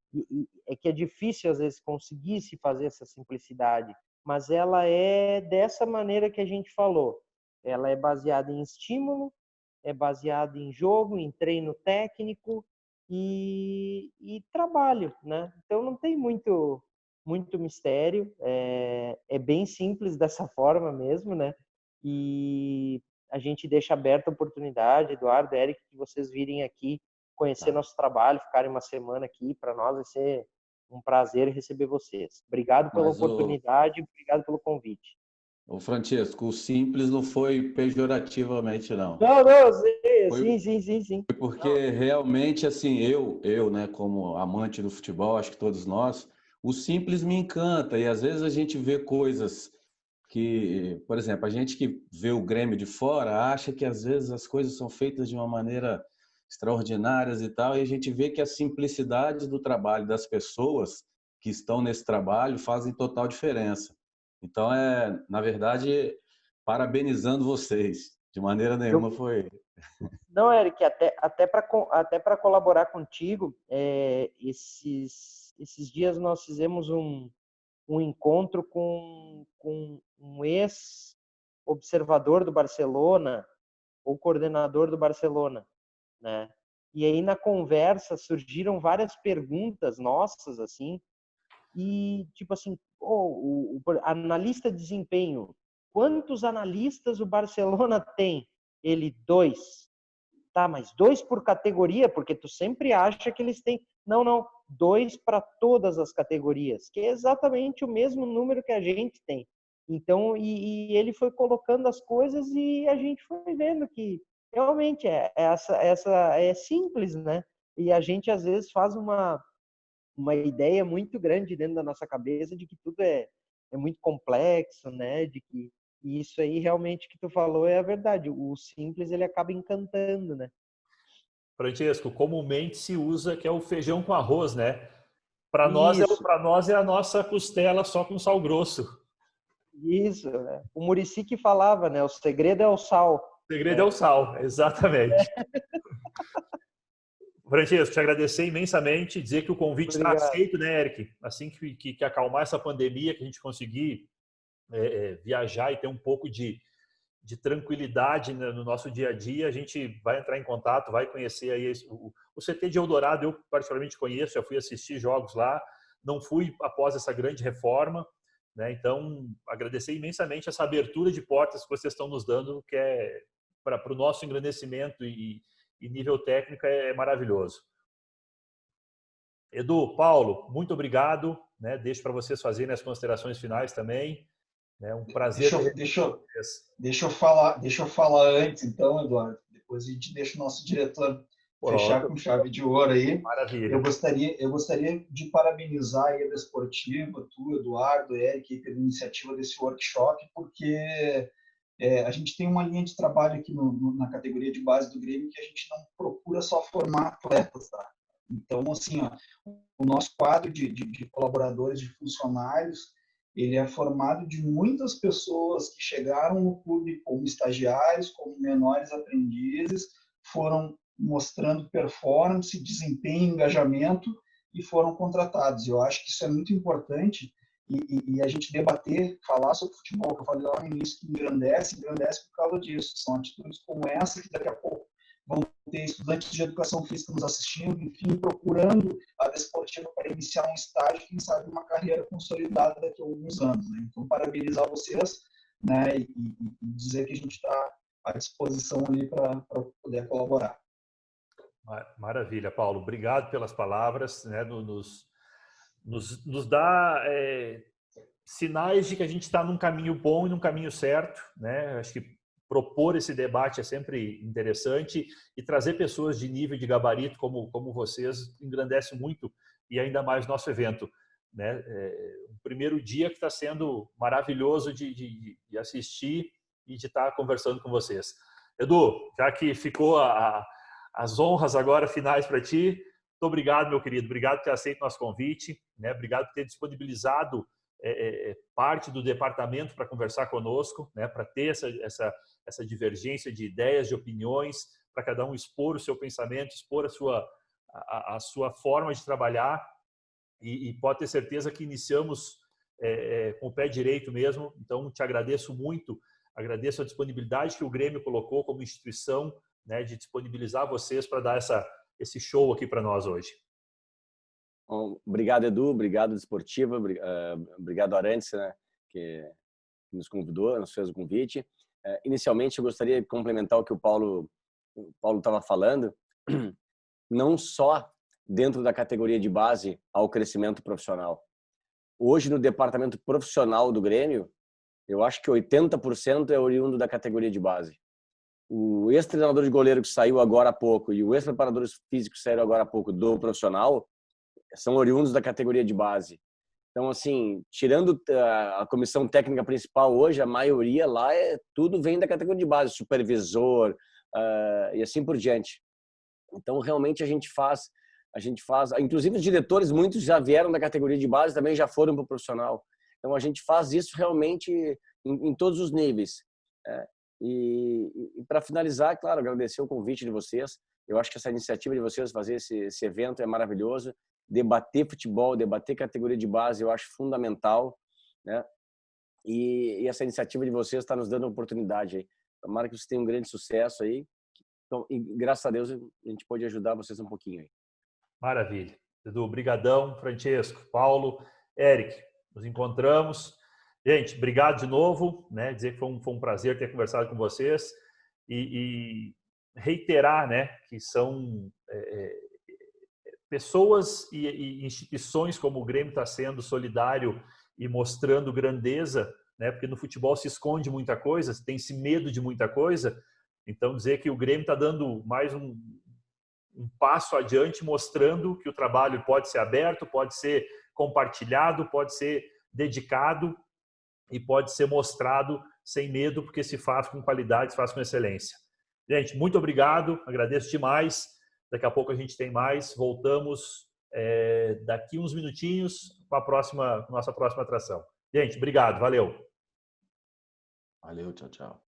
é que é difícil às vezes conseguir se fazer essa simplicidade, mas ela é dessa maneira que a gente falou. Ela é baseada em estímulo, é baseada em jogo, em treino técnico e trabalho, né? Então não tem muito mistério, é bem simples dessa forma mesmo, né? E a gente deixa aberta a oportunidade, Eduardo, Eric, que vocês virem aqui conhecer nosso trabalho, ficarem uma semana aqui, para nós vai ser um prazer receber vocês. Obrigado pela oportunidade, obrigado pelo convite. Ô Francesco, o simples não foi pejorativamente, não. Não, Foi, sim. foi porque realmente, assim, eu, né, como amante do futebol, acho que todos nós, o simples me encanta. E às vezes a gente vê coisas que, por exemplo, a gente que vê o Grêmio de fora, acha que às vezes as coisas são feitas de uma maneira extraordinárias e tal, e a gente vê que a simplicidade do trabalho das pessoas que estão nesse trabalho fazem total diferença. Então, na verdade, parabenizando vocês. De maneira nenhuma foi. Não, Eric, até para colaborar contigo, esses dias nós fizemos um encontro com um ex-observador do Barcelona, ou coordenador do Barcelona, né? E aí na conversa surgiram várias perguntas nossas, assim, e tipo assim, o analista de desempenho, quantos analistas o Barcelona tem? Ele, 2. Tá, mas 2 por categoria, porque tu sempre acha que eles têm. Não, 2 para todas as categorias, que é exatamente o mesmo número que a gente tem. Então, e ele foi colocando as coisas e a gente foi vendo que realmente essa é simples, né? E a gente às vezes faz uma ideia muito grande dentro da nossa cabeça de que tudo é muito complexo, né? De que e isso aí realmente que tu falou é a verdade. O simples ele acaba encantando, né? Francesco, comumente se usa que é o feijão com arroz, né? Para Isso. nós é a nossa costela só com sal grosso. Isso, né? O Muricy que falava, né? O segredo é o sal. O segredo é o sal, exatamente. Francesco, te agradecer imensamente, dizer que o convite está aceito, né, Eric? Assim que acalmar essa pandemia, que a gente conseguir viajar e ter um pouco de tranquilidade no nosso dia a dia, a gente vai entrar em contato, vai conhecer aí o CT de Eldorado. Eu particularmente conheço, já fui assistir jogos lá, não fui após essa grande reforma, né? Então, agradecer imensamente essa abertura de portas que vocês estão nos dando, que é para o nosso engrandecimento e nível técnico é maravilhoso. Edu, Paulo, muito obrigado, né? Deixo para vocês fazerem as considerações finais também. É um prazer. Deixa eu falar antes, então, Eduardo. Depois a gente deixa o nosso diretor fechar com chave de ouro aí. Maravilha. Eu gostaria de parabenizar a Desportiva, tu, Eduardo, Eric, pela iniciativa desse workshop, porque a gente tem uma linha de trabalho aqui na categoria de base do Grêmio que a gente não procura só formar atletas, tá? Então, assim, o nosso quadro de colaboradores, de funcionários, ele é formado de muitas pessoas que chegaram no clube como estagiários, como menores aprendizes, foram mostrando performance, desempenho, engajamento e foram contratados. Eu acho que isso é muito importante e a gente debater, falar sobre futebol, que eu falei lá no início, que engrandece por causa disso. São atitudes como essa que daqui a pouco vão ter estudantes de educação física nos assistindo, enfim, procurando a Desportiva para iniciar um estágio, quem sabe uma carreira consolidada daqui a alguns anos, né? Então, parabenizar vocês, né, e dizer que a gente está à disposição ali para poder colaborar. Maravilha, Paulo. Obrigado pelas palavras, né? Nos dá sinais de que a gente está num caminho bom e num caminho certo, né? Acho que propor esse debate é sempre interessante e trazer pessoas de nível, de gabarito como vocês engrandece muito e ainda mais nosso evento, né? O primeiro dia que está sendo maravilhoso de assistir e de estar conversando com vocês. Edu, já que ficou as honras agora finais para ti, muito obrigado, meu querido. Obrigado por ter aceito nosso convite, né? Obrigado por ter disponibilizado parte do departamento para conversar conosco, né? Para ter essa divergência de ideias, de opiniões, para cada um expor o seu pensamento, expor a sua forma de trabalhar. E pode ter certeza que iniciamos com o pé direito mesmo. Então, te agradeço muito. Agradeço a disponibilidade que o Grêmio colocou como instituição, né, de disponibilizar vocês para dar esse show aqui para nós hoje. Bom, obrigado, Edu. Obrigado, Desportiva. Obrigado, Arantes, né, que nos convidou, nos fez o convite. Inicialmente, eu gostaria de complementar o que o Paulo estava falando. Não só dentro da categoria de base ao crescimento profissional. Hoje, no departamento profissional do Grêmio, eu acho que 80% é oriundo da categoria de base. O ex-treinador de goleiro que saiu agora há pouco e o ex-preparador físico que saiu agora há pouco do profissional são oriundos da categoria de base. Então, assim, tirando a comissão técnica principal hoje, a maioria lá tudo vem da categoria de base, supervisor e assim por diante. Então, realmente a gente faz, inclusive os diretores, muitos já vieram da categoria de base, também já foram para o profissional. Então, a gente faz isso realmente em todos os níveis. E para finalizar, claro, agradecer o convite de vocês. Eu acho que essa iniciativa de vocês fazer esse evento é maravilhoso. Debater futebol, debater categoria de base, eu acho fundamental, né? E essa iniciativa de vocês está nos dando oportunidade aí. Tomara que vocês tenham um grande sucesso aí. Então, e graças a Deus a gente pode ajudar vocês um pouquinho aí. Maravilha. Edu, brigadão, Francesco, Paulo, Eric, nos encontramos. Gente, obrigado de novo, né? Dizer que foi um prazer ter conversado com vocês e reiterar, né, que são pessoas e instituições como o Grêmio está sendo solidário e mostrando grandeza, né? Porque no futebol se esconde muita coisa, tem-se medo de muita coisa. Então, dizer que o Grêmio está dando mais um passo adiante, mostrando que o trabalho pode ser aberto, pode ser compartilhado, pode ser dedicado e pode ser mostrado sem medo, porque se faz com qualidade, se faz com excelência. Gente, muito obrigado, agradeço demais. Daqui a pouco a gente tem mais. Voltamos daqui uns minutinhos com a nossa próxima atração. Gente, obrigado, valeu. Valeu, tchau, tchau.